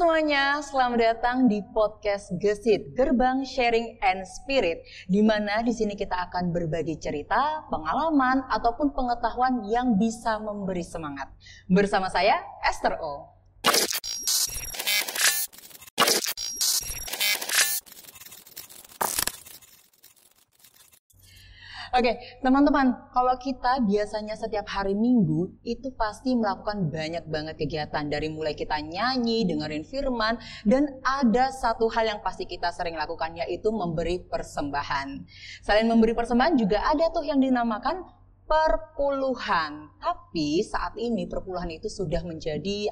semuanya, selamat datang di podcast Gesit, Gerbang Sharing and Spirit, di mana di sini kita akan berbagi cerita, pengalaman, ataupun pengetahuan yang bisa memberi semangat. Bersama saya, Esther O. Oke, teman-teman, kalau kita biasanya setiap hari Minggu itu pasti melakukan banyak banget kegiatan, dari mulai kita nyanyi, dengerin firman, dan ada satu hal yang pasti kita sering lakukan, yaitu memberi persembahan. Selain memberi persembahan juga ada tuh yang dinamakan perpuluhan. Tapi saat ini perpuluhan itu sudah menjadi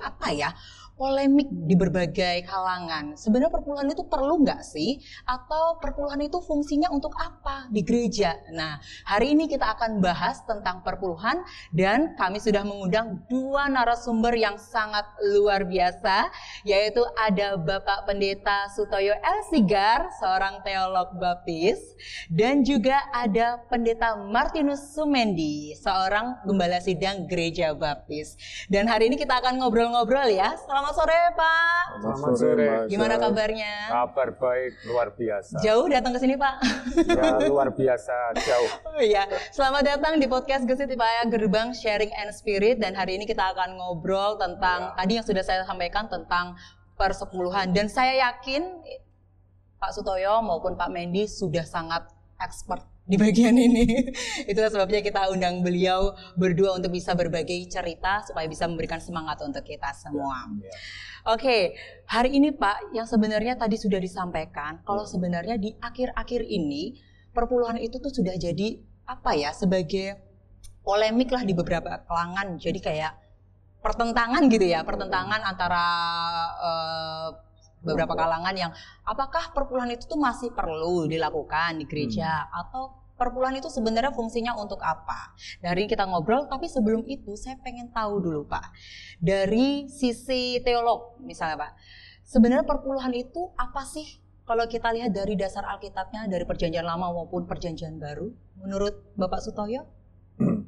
polemik di berbagai kalangan. Sebenarnya perpuluhan itu perlu nggak sih? Atau perpuluhan itu fungsinya untuk apa di gereja? Nah, hari ini kita akan bahas tentang perpuluhan dan kami sudah mengundang dua narasumber yang sangat luar biasa, yaitu ada Bapak Pendeta Sutoyo L. Sigar, seorang teolog baptis, dan juga ada Pendeta Martinus Sumendi, seorang gembala sidang gereja baptis. Dan hari ini kita akan ngobrol-ngobrol ya. Selamat sore Pak. Selamat sore. Gimana kabarnya? Kabar baik, luar biasa. Jauh datang ke sini Pak? Ya, luar biasa, jauh. Oh iya, selamat datang di podcast Gesit Pak ya, Gerbang Sharing and Spirit. Dan hari ini kita akan ngobrol tentang tadi yang sudah saya sampaikan tentang persepuluhan. Dan saya yakin Pak Sutoyo maupun Pak Mendi sudah sangat expert di bagian ini. Itulah sebabnya kita undang beliau berdua untuk bisa berbagi cerita supaya bisa memberikan semangat untuk kita semua. Oke, hari ini Pak, yang sebenarnya tadi sudah disampaikan, kalau sebenarnya di akhir-akhir ini perpuluhan itu tuh sudah jadi sebagai polemik lah di beberapa kalangan. Jadi kayak pertentangan gitu ya, pertentangan antara beberapa kalangan yang apakah perpuluhan itu tuh masih perlu dilakukan di gereja atau perpuluhan itu sebenarnya fungsinya untuk apa? Dari kita ngobrol, tapi sebelum itu saya pengen tahu dulu Pak, dari sisi teolog misalnya Pak, sebenarnya perpuluhan itu apa sih? Kalau kita lihat dari dasar Alkitabnya, dari Perjanjian Lama maupun Perjanjian Baru, menurut Bapak Sutoyo,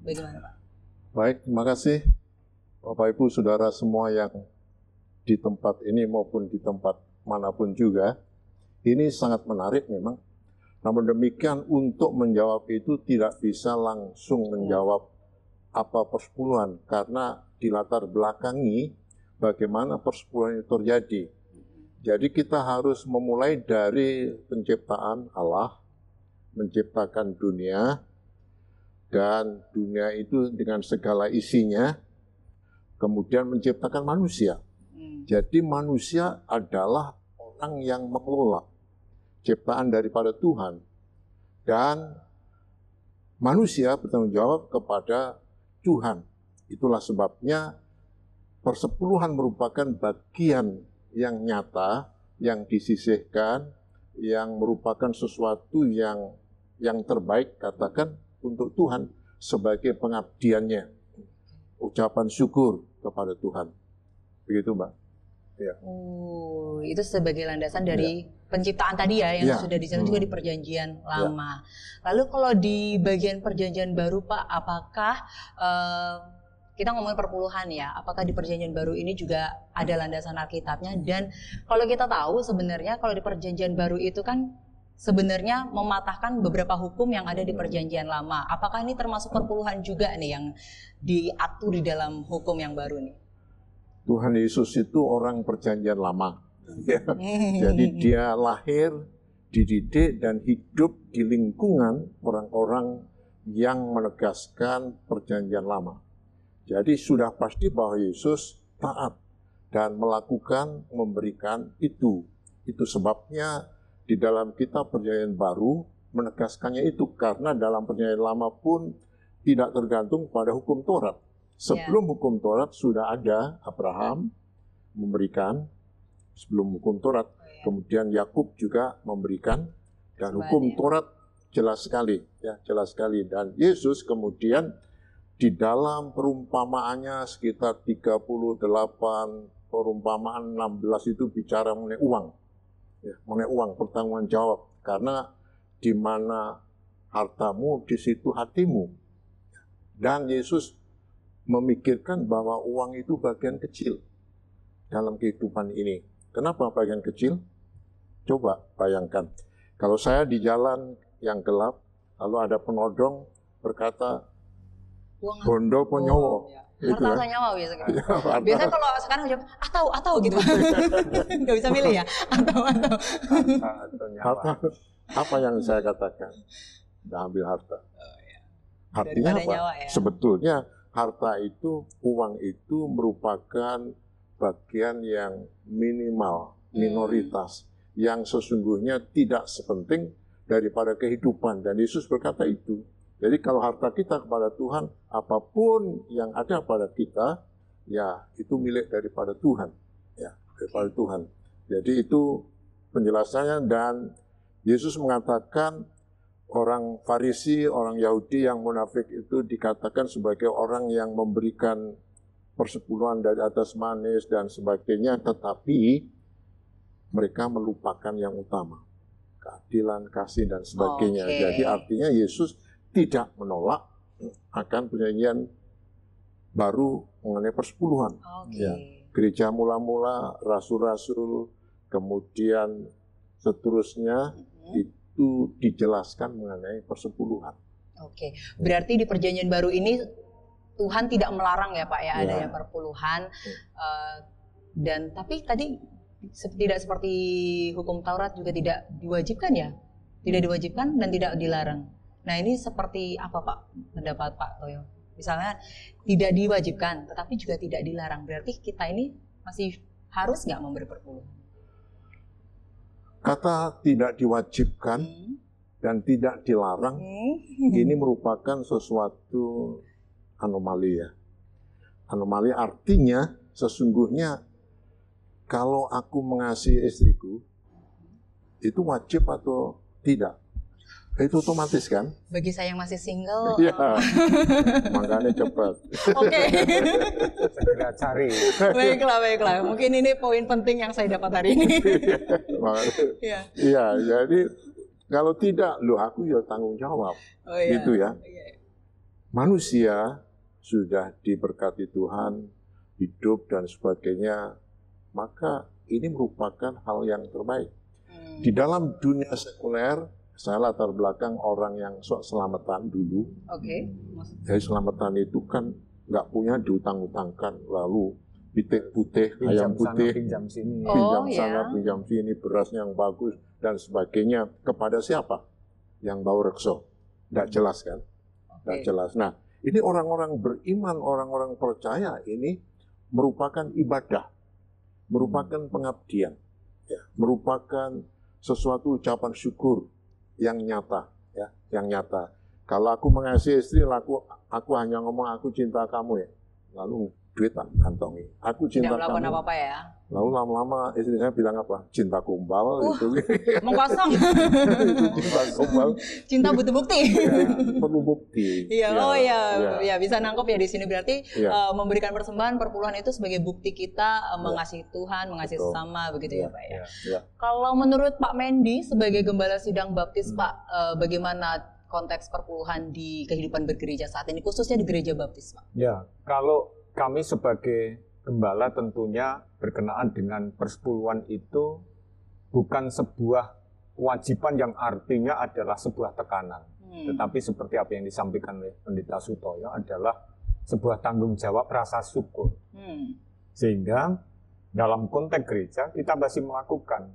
bagaimana Pak? Baik, terima kasih Bapak Ibu Saudara semua yang di tempat ini maupun di tempat manapun juga. Ini sangat menarik memang. Namun demikian untuk menjawab itu tidak bisa langsung menjawab apa persepuluhan, karena dilatar belakangi bagaimana persepuluhan itu terjadi. Jadi kita harus memulai dari penciptaan Allah, menciptakan dunia, dan dunia itu dengan segala isinya, kemudian menciptakan manusia. Jadi manusia adalah orang yang mengelola ciptaan daripada Tuhan, dan manusia bertanggung jawab kepada Tuhan. Itulah sebabnya persepuluhan merupakan bagian yang nyata, yang disisihkan, yang merupakan sesuatu yang terbaik, katakan, untuk Tuhan sebagai pengabdiannya, ucapan syukur kepada Tuhan. Begitu Mbak. Ya. Itu sebagai landasan dari penciptaan tadi ya, yang sudah disebut juga di Perjanjian Lama. Lalu kalau di bagian Perjanjian Baru Pak, apakah kita ngomongin perpuluhan ya, apakah di Perjanjian Baru ini juga ada landasan Alkitabnya? Dan kalau kita tahu sebenarnya kalau di Perjanjian Baru itu kan sebenarnya mematahkan beberapa hukum yang ada di Perjanjian Lama. Apakah ini termasuk perpuluhan juga nih yang diatur di dalam hukum yang baru nih? Tuhan Yesus itu orang Perjanjian Lama. Jadi dia lahir, dididik, dan hidup di lingkungan orang-orang yang menegaskan Perjanjian Lama. Jadi sudah pasti bahwa Yesus taat dan melakukan, memberikan itu. Itu sebabnya di dalam kitab Perjanjian Baru menegaskannya itu, karena dalam Perjanjian Lama pun tidak tergantung pada hukum Taurat. Sebelum hukum Taurat sudah ada Abraham memberikan, sebelum hukum Taurat. Kemudian Yakub juga memberikan, dan hukum Taurat jelas sekali, ya, jelas sekali. Dan Yesus kemudian di dalam perumpamaannya sekitar 38, perumpamaan 16 itu bicara mengenai uang. Ya, mengenai uang, pertanggungan jawab. Karena di mana hartamu, di situ hatimu. Dan Yesus memikirkan bahwa uang itu bagian kecil dalam kehidupan ini. Kenapa bagian kecil? Coba bayangkan, kalau saya di jalan yang gelap, lalu ada penodong berkata, Uang bondo ponyowo. ya. Itu Harta kan. atau nyawa biasanya. harta. Biasanya kalau sekarang jawab atau gitu. Nggak bisa milih ya. Atau. Atau nyawa. Harta, apa yang saya katakan? Udah ambil harta. Artinya Daripada apa? nyawa ya. Sebetulnya harta itu, uang itu merupakan bagian yang minimal, minoritas, yang sesungguhnya tidak sepenting daripada kehidupan. Dan Yesus berkata itu. Jadi kalau harta kita kepada Tuhan, apapun yang ada pada kita, ya itu milik daripada Tuhan. Ya, daripada Tuhan. Jadi itu penjelasannya, dan Yesus mengatakan orang Farisi, orang Yahudi yang munafik itu dikatakan sebagai orang yang memberikan persepuluhan dari atas manis dan sebagainya, tetapi mereka melupakan yang utama, keadilan, kasih, dan sebagainya. Oke. Jadi artinya Yesus tidak menolak akan perjanjian baru mengenai persepuluhan. Oke. Ya. Gereja mula-mula, rasul-rasul, kemudian seterusnya itu dijelaskan mengenai persepuluhan. Oke. Berarti di perjanjian baru ini Tuhan tidak melarang ya Pak ya, Ya. adanya perpuluhan. Dan tapi tadi tidak seperti hukum Taurat juga tidak diwajibkan ya? Tidak diwajibkan dan tidak dilarang. Nah ini seperti apa Pak pendapat Pak Toyo? Misalnya tidak diwajibkan tetapi juga tidak dilarang. Berarti kita ini masih harus nggak memberi perpuluhan? Kata tidak diwajibkan dan tidak dilarang ini merupakan sesuatu anomali ya. Anomali artinya sesungguhnya kalau aku mengasihi istriku itu wajib atau tidak? Itu otomatis kan? Bagi saya yang masih single, Iya. Makanya cepat. oke. Segera cari. Baiklah. Mungkin ini poin penting yang saya dapat hari ini. Makanya, Iya. iya, jadi kalau tidak, loh aku ya tanggung jawab. Oh, iya. Gitu ya. Iya. Manusia sudah diberkati Tuhan, hidup dan sebagainya, maka ini merupakan hal yang terbaik. Di dalam dunia sekuler, saya latar belakang orang yang sok selamatan dulu. Oke. Jadi selamatan itu kan nggak punya diutang-utangkan, lalu pitik putih, ayam Pinjam sana, putih, pinjam sini. Oh, pinjam ya. sana, pinjam sini, beras yang bagus, dan sebagainya. Kepada siapa? Yang bau rekso. Nggak jelas kan? Nggak Oke. jelas. Nah, ini orang-orang beriman, orang-orang percaya ini merupakan ibadah, merupakan pengabdian, ya, merupakan sesuatu ucapan syukur yang nyata, ya, yang nyata. Kalau aku mengasihi istri, aku hanya ngomong aku cinta kamu ya, lalu duit tak kantongi. Aku Tidak cinta melakukan kamu. apa-apa ya. Lalu lama-lama istri saya bilang apa? Cinta kumbal itu. Omong kosong. Cinta kumbal. Cinta butuh bukti. Ya, perlu bukti. Iya, Ya, oh iya, ya. ya bisa nangkep ya di sini berarti Iya. memberikan persembahan perpuluhan itu sebagai bukti kita mengasihi Tuhan, mengasihi Betul. sesama begitu ya Iya, Pak ya. Ya. Kalau menurut Pak Mendy sebagai gembala sidang baptis Pak, bagaimana konteks perpuluhan di kehidupan bergereja saat ini khususnya di gereja baptis Pak? Ya, kalau kami sebagai gembala tentunya berkenaan dengan persepuluhan itu bukan sebuah kewajiban yang artinya adalah sebuah tekanan. Tetapi seperti apa yang disampaikan oleh Pendeta Sutoyo adalah sebuah tanggung jawab rasa syukur. Sehingga dalam konteks gereja kita masih melakukan.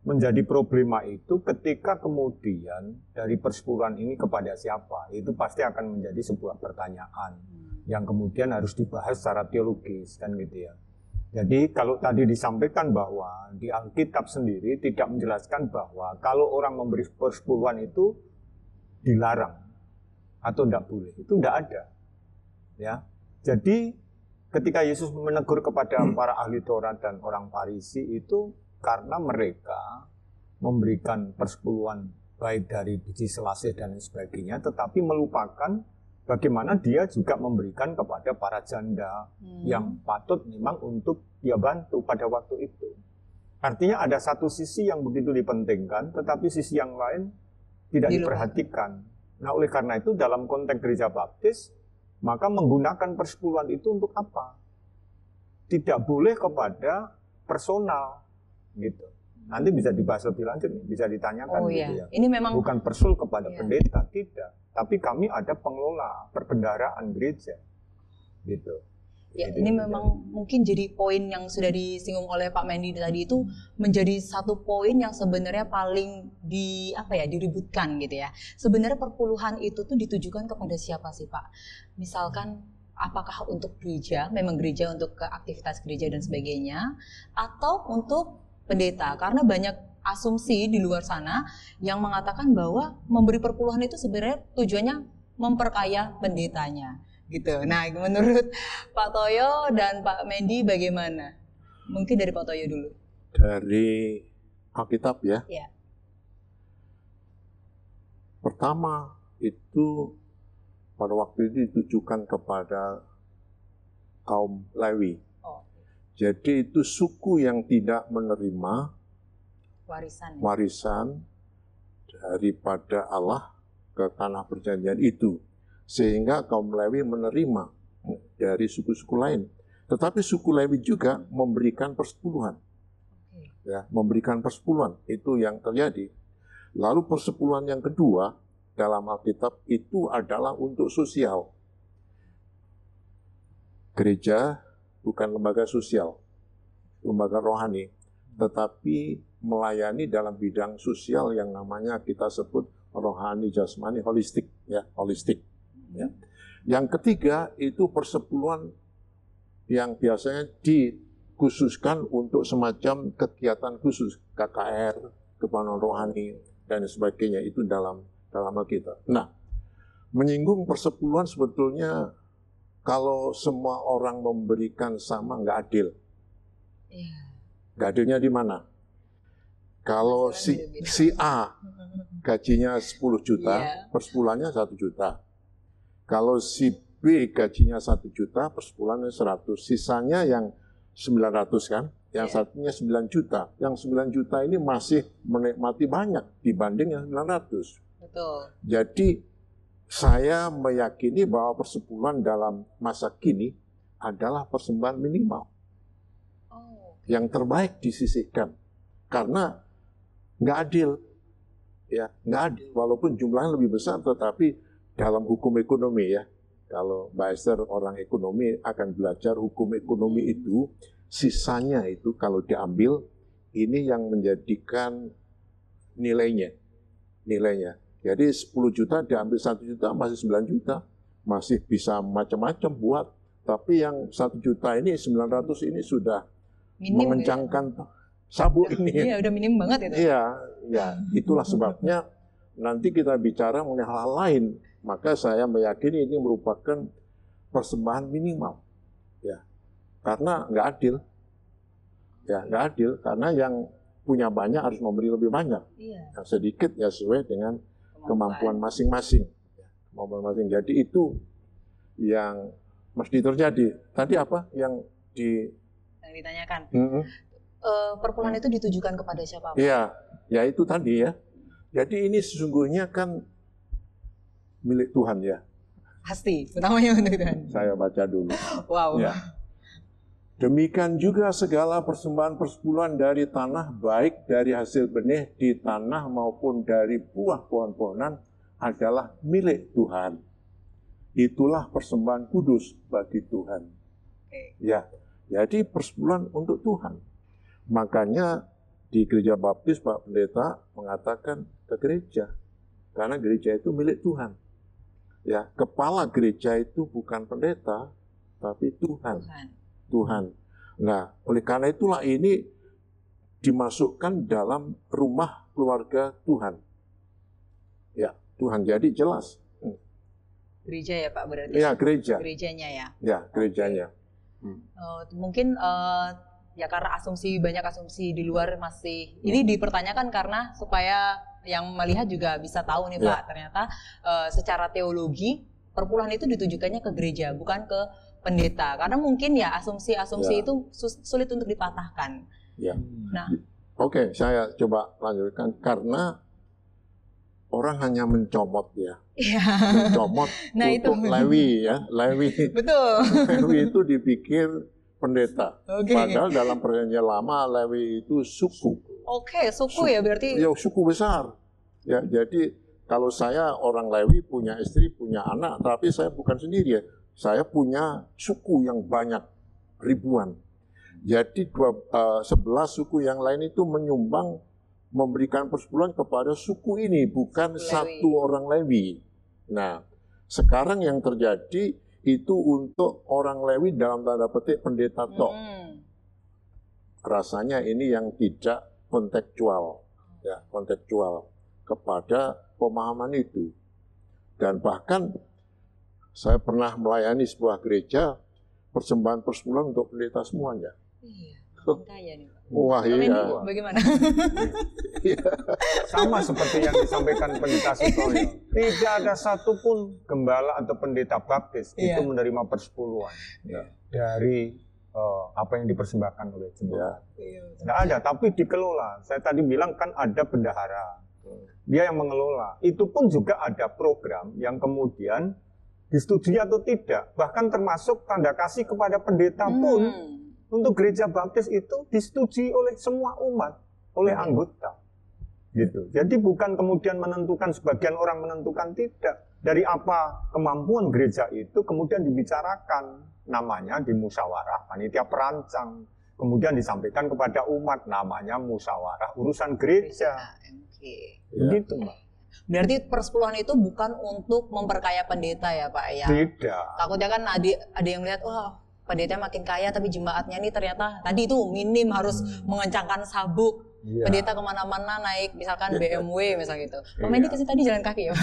Menjadi problema itu ketika kemudian dari persepuluhan ini kepada siapa, itu pasti akan menjadi sebuah pertanyaan yang kemudian harus dibahas secara teologis kan gitu ya. Jadi kalau tadi disampaikan bahwa di Alkitab sendiri tidak menjelaskan bahwa kalau orang memberi persepuluhan itu dilarang atau tidak boleh, itu tidak ada. Ya, jadi ketika Yesus menegur kepada para ahli Taurat dan orang Farisi itu karena mereka memberikan persepuluhan baik dari biji selasih dan lain sebagainya, tetapi melupakan bagaimana dia juga memberikan kepada para janda yang patut memang untuk dia bantu pada waktu itu. Artinya ada satu sisi yang begitu dipentingkan, tetapi sisi yang lain tidak diperhatikan. Nah, oleh karena itu dalam konteks gereja baptis, maka menggunakan persepuluhan itu untuk apa? Tidak boleh kepada personal, gitu. Nanti bisa dibahas lebih lanjut, bisa ditanyakan Oh gitu iya, ya. ini memang Bukan persul kepada Iya. pendeta, tidak. Tapi kami ada pengelola perbendaharaan gereja, gitu. ya, Gitu. ini memang mungkin jadi poin yang sudah disinggung oleh Pak Mendy tadi itu menjadi satu poin yang sebenarnya paling diributkan gitu ya. Sebenarnya perpuluhan itu tuh ditujukan kepada siapa sih Pak? Misalkan apakah untuk gereja, memang gereja untuk ke aktivitas gereja dan sebagainya, atau untuk pendeta? Karena banyak asumsi di luar sana yang mengatakan bahwa memberi perpuluhan itu sebenarnya tujuannya memperkaya pendetanya. Gitu. Nah, menurut Pak Toyo dan Pak Mendy bagaimana? Mungkin dari Pak Toyo dulu. Dari Alkitab ya. Ya. Pertama itu pada waktu itu ditujukan kepada kaum Lewi. Oh, Jadi itu suku yang tidak menerima warisan. warisan daripada Allah ke tanah perjanjian itu. Sehingga kaum Lewi menerima dari suku-suku lain. Tetapi suku Lewi juga memberikan persepuluhan. Ya, memberikan persepuluhan, itu yang terjadi. Lalu persepuluhan yang kedua dalam Alkitab itu adalah untuk sosial. Gereja bukan lembaga sosial, lembaga rohani, tetapi melayani dalam bidang sosial yang namanya kita sebut rohani, jasmani, holistik, ya, holistik. Ya. Yang ketiga itu persepuluhan yang biasanya dikhususkan untuk semacam kegiatan khusus, KKR, kebanggaan rohani dan sebagainya, itu dalam Alkitab. Nah, menyinggung persepuluhan sebetulnya kalau semua orang memberikan sama nggak adil. Iya. Nggak adilnya di mana? Kalau si A gajinya 10 juta, Iya. persepuluhannya 1 juta. Kalau si B gajinya 1 juta, persepuluhannya 100. Sisanya yang 900 kan? Yang Iya. satunya 9 juta. Yang 9 juta ini masih menikmati banyak dibanding yang 900. Betul. Jadi saya meyakini bahwa persepuluhan dalam masa kini adalah persembahan minimal. Oh, Yang terbaik disisihkan. Karena nggak adil. Ya, nggak adil. Walaupun jumlahnya lebih besar, tetapi dalam hukum ekonomi ya, kalau Mbak Esther orang ekonomi akan belajar hukum ekonomi itu, sisanya itu kalau diambil, ini yang menjadikan nilainya. Jadi 10 juta diambil 1 juta masih 9 juta, masih bisa macam-macam buat. Tapi yang 1 juta ini, 900 ini sudah minim mengencangkan sabuk ini. Iya, udah minim banget itu. Iya, ya, itulah sebabnya nanti kita bicara mengenai hal lain. Maka saya meyakini ini merupakan persembahan minimal. Ya, karena nggak adil. Ya, nggak adil. Karena yang punya banyak harus memberi lebih banyak. Iya. Yang sedikit ya sesuai dengan kemampuan masing-masing. Kemampuan masing. Jadi itu yang mesti terjadi. Tadi apa yang ditanyakan? Mm-mm. Perpuluhan itu ditujukan kepada siapa, Pak? Iya, ya itu tadi ya. Jadi ini sesungguhnya kan milik Tuhan ya. Pasti, utamanya untuk Tuhan. Saya baca dulu. Wow. Ya. Demikian juga segala persembahan persepuluhan dari tanah, baik dari hasil benih di tanah maupun dari buah pohon-pohonan, adalah milik Tuhan. Itulah persembahan kudus bagi Tuhan. Ya, jadi persepuluhan untuk Tuhan. Makanya di gereja baptis Pak Pendeta mengatakan ke gereja, karena gereja itu milik Tuhan. Ya, kepala gereja itu bukan pendeta, tapi Tuhan. Tuhan. Nah, oleh karena itulah ini dimasukkan dalam rumah keluarga Tuhan. Ya, Tuhan. Jadi jelas. Gereja ya Pak berarti? Ya, gereja. Gerejanya ya? Ya, gerejanya. Mungkin ya karena banyak asumsi di luar masih, ini dipertanyakan karena supaya yang melihat juga bisa tahu nih Pak, ternyata secara teologi perpuluhan itu ditujukannya ke gereja, bukan ke pendeta. Karena mungkin ya asumsi-asumsi itu sulit untuk dipatahkan. Ya. Nah, Oke, saya coba lanjutkan. Karena orang hanya mencomot ya. Mencomot nah, untuk itu. Lewi ya. Lewi. Betul. Lewi itu dipikir pendeta. Oke. Padahal dalam perjanjian lama Lewi itu suku. Oke, suku ya berarti. Ya, suku besar. Ya, jadi kalau saya orang Lewi punya istri, punya anak, tapi saya bukan sendiri ya. Saya punya suku yang banyak, ribuan. Jadi 11 suku yang lain itu menyumbang, memberikan persepuluhan kepada suku ini, bukan Lewi. satu orang Lewi. Nah, sekarang yang terjadi itu untuk orang Lewi dalam tanda petik pendeta tok. Rasanya ini yang tidak kontekstual, ya, kontekstual kepada pemahaman itu. Dan bahkan saya pernah melayani sebuah gereja persembahan persepuluhan untuk pendeta semuanya. Iya, kaya nih Pak. Wah, Kalau iya. ini bagaimana? Sama seperti yang disampaikan pendeta Sutoyo. Tidak ada satupun gembala atau pendeta baptis itu menerima persepuluhan dari apa yang dipersembahkan oleh jemaat. Tidak ada, tapi dikelola. Saya tadi bilang kan ada bendahara. Dia yang mengelola. Itu pun juga ada program yang kemudian disetujui atau tidak. Bahkan termasuk tanda kasih kepada pendeta pun untuk gereja baptis itu disetujui oleh semua umat, oleh anggota. Gitu. Jadi bukan kemudian menentukan, sebagian orang menentukan, tidak. Dari apa kemampuan gereja itu kemudian dibicarakan, namanya di musyawarah panitia perancang, kemudian disampaikan kepada umat, namanya musyawarah urusan gereja. Begitu, Mbak. Berarti persepuluhan itu bukan untuk memperkaya pendeta ya Pak ya? Tidak. Takutnya kan ada yang lihat, wah pendeta makin kaya tapi jemaatnya ini ternyata tadi itu minim, harus mengencangkan sabuk. Pendeta kemana-mana naik misalkan BMW misalnya gitu. Pak Mendy kesini tadi jalan kaki ya?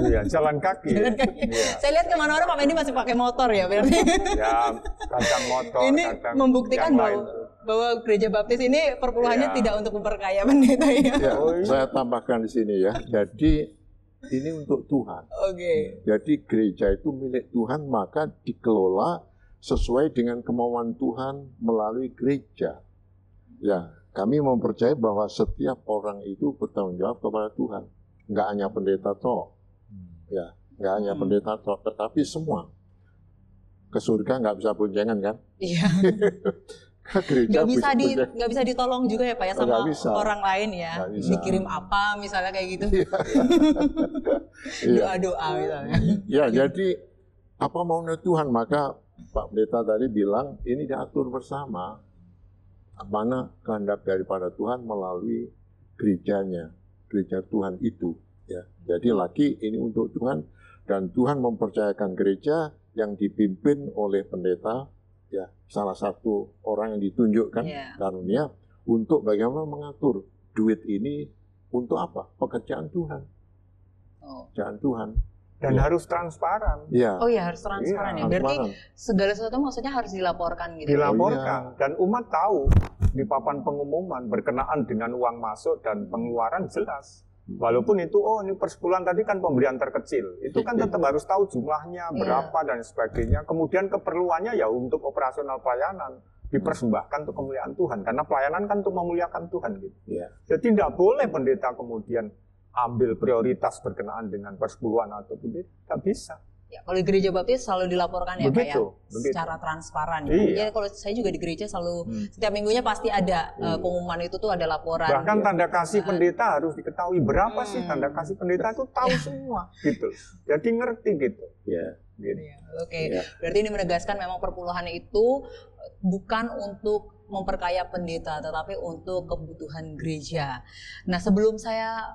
Iya, jalan kaki. Jalan kaki. Saya lihat kemana-mana Pak Mendy masih pakai motor ya berarti. Ya, kadang motor, ini kadang membuktikan bahwa gereja baptis ini perpuluhannya tidak untuk memperkaya pendeta ya. Ya, saya tambahkan di sini ya. Jadi ini untuk Tuhan. Oke. Jadi gereja itu milik Tuhan, maka dikelola sesuai dengan kemauan Tuhan melalui gereja. Ya, kami mempercayai bahwa setiap orang itu bertanggung jawab kepada Tuhan. Nggak hanya pendeta toh. Ya, nggak hanya pendeta toh, tetapi semua. Ke surga nggak bisa boncengan kan? Iya. Gereja nggak bisa ditolong juga ya Pak ya sama orang lain ya. Dikirim apa misalnya kayak gitu. Doa-doa misalnya. Ya, jadi apa maunya Tuhan, maka Pak Pendeta tadi bilang ini diatur bersama mana kehendak daripada Tuhan melalui gerejanya, gereja Tuhan itu. Ya, jadi lagi ini untuk Tuhan dan Tuhan mempercayakan gereja yang dipimpin oleh pendeta, ya salah satu orang yang ditunjukkan karunia untuk bagaimana mengatur duit ini untuk apa? Pekerjaan Tuhan, pekerjaan Tuhan. Dan harus transparan. Ya. Oh iya, harus transparan ya. Berarti segala sesuatu maksudnya harus dilaporkan gitu. Dilaporkan. Dan umat tahu di papan pengumuman berkenaan dengan uang masuk dan pengeluaran jelas. Walaupun itu, ini persepuluhan tadi kan pemberian terkecil. Itu kan tetap harus tahu jumlahnya, berapa dan sebagainya. Kemudian keperluannya ya untuk operasional pelayanan. Dipersembahkan untuk kemuliaan Tuhan. Karena pelayanan kan untuk memuliakan Tuhan. Gitu. Jadi tidak boleh pendeta kemudian ambil prioritas berkenaan dengan persepuluhan atau begitu, tak bisa. Ya, kalau di gereja baptis selalu dilaporkan ya Pak ya, begitu. Secara transparan. Ya, kalau saya juga di gereja selalu setiap minggunya pasti ada pengumuman itu tuh ada laporan. Bahkan tanda kasih pendeta harus diketahui berapa sih tanda kasih pendeta itu tahu semua, gitu. Jadi ngerti gitu. Gitu. Oke. Berarti ini menegaskan memang perpuluhan itu bukan untuk memperkaya pendeta, tetapi untuk kebutuhan gereja. Nah, sebelum saya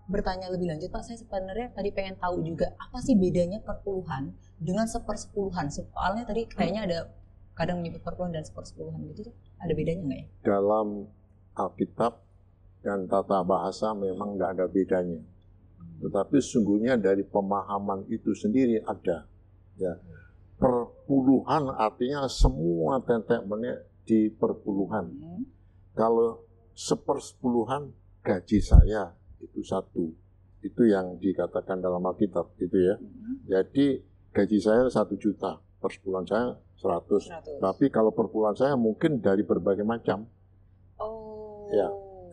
bertanya lebih lanjut, Pak, saya sebenarnya tadi pengen tahu juga apa sih bedanya perpuluhan dengan sepersepuluhan. Soalnya tadi kayaknya ada kadang menyebut perpuluhan dan sepersepuluhan gitu, ada bedanya nggak ya? Dalam Alkitab dan tata bahasa memang nggak ada bedanya. Tetapi sesungguhnya dari pemahaman itu sendiri ada. Ya. Perpuluhan artinya semua tetek-menek di perpuluhan. Kalau sepersepuluhan gaji saya itu satu. Itu yang dikatakan dalam Alkitab itu ya. Jadi gaji saya 1 juta, persepuluhan saya 100. Tapi kalau perpuluhan saya mungkin dari berbagai macam. Ya,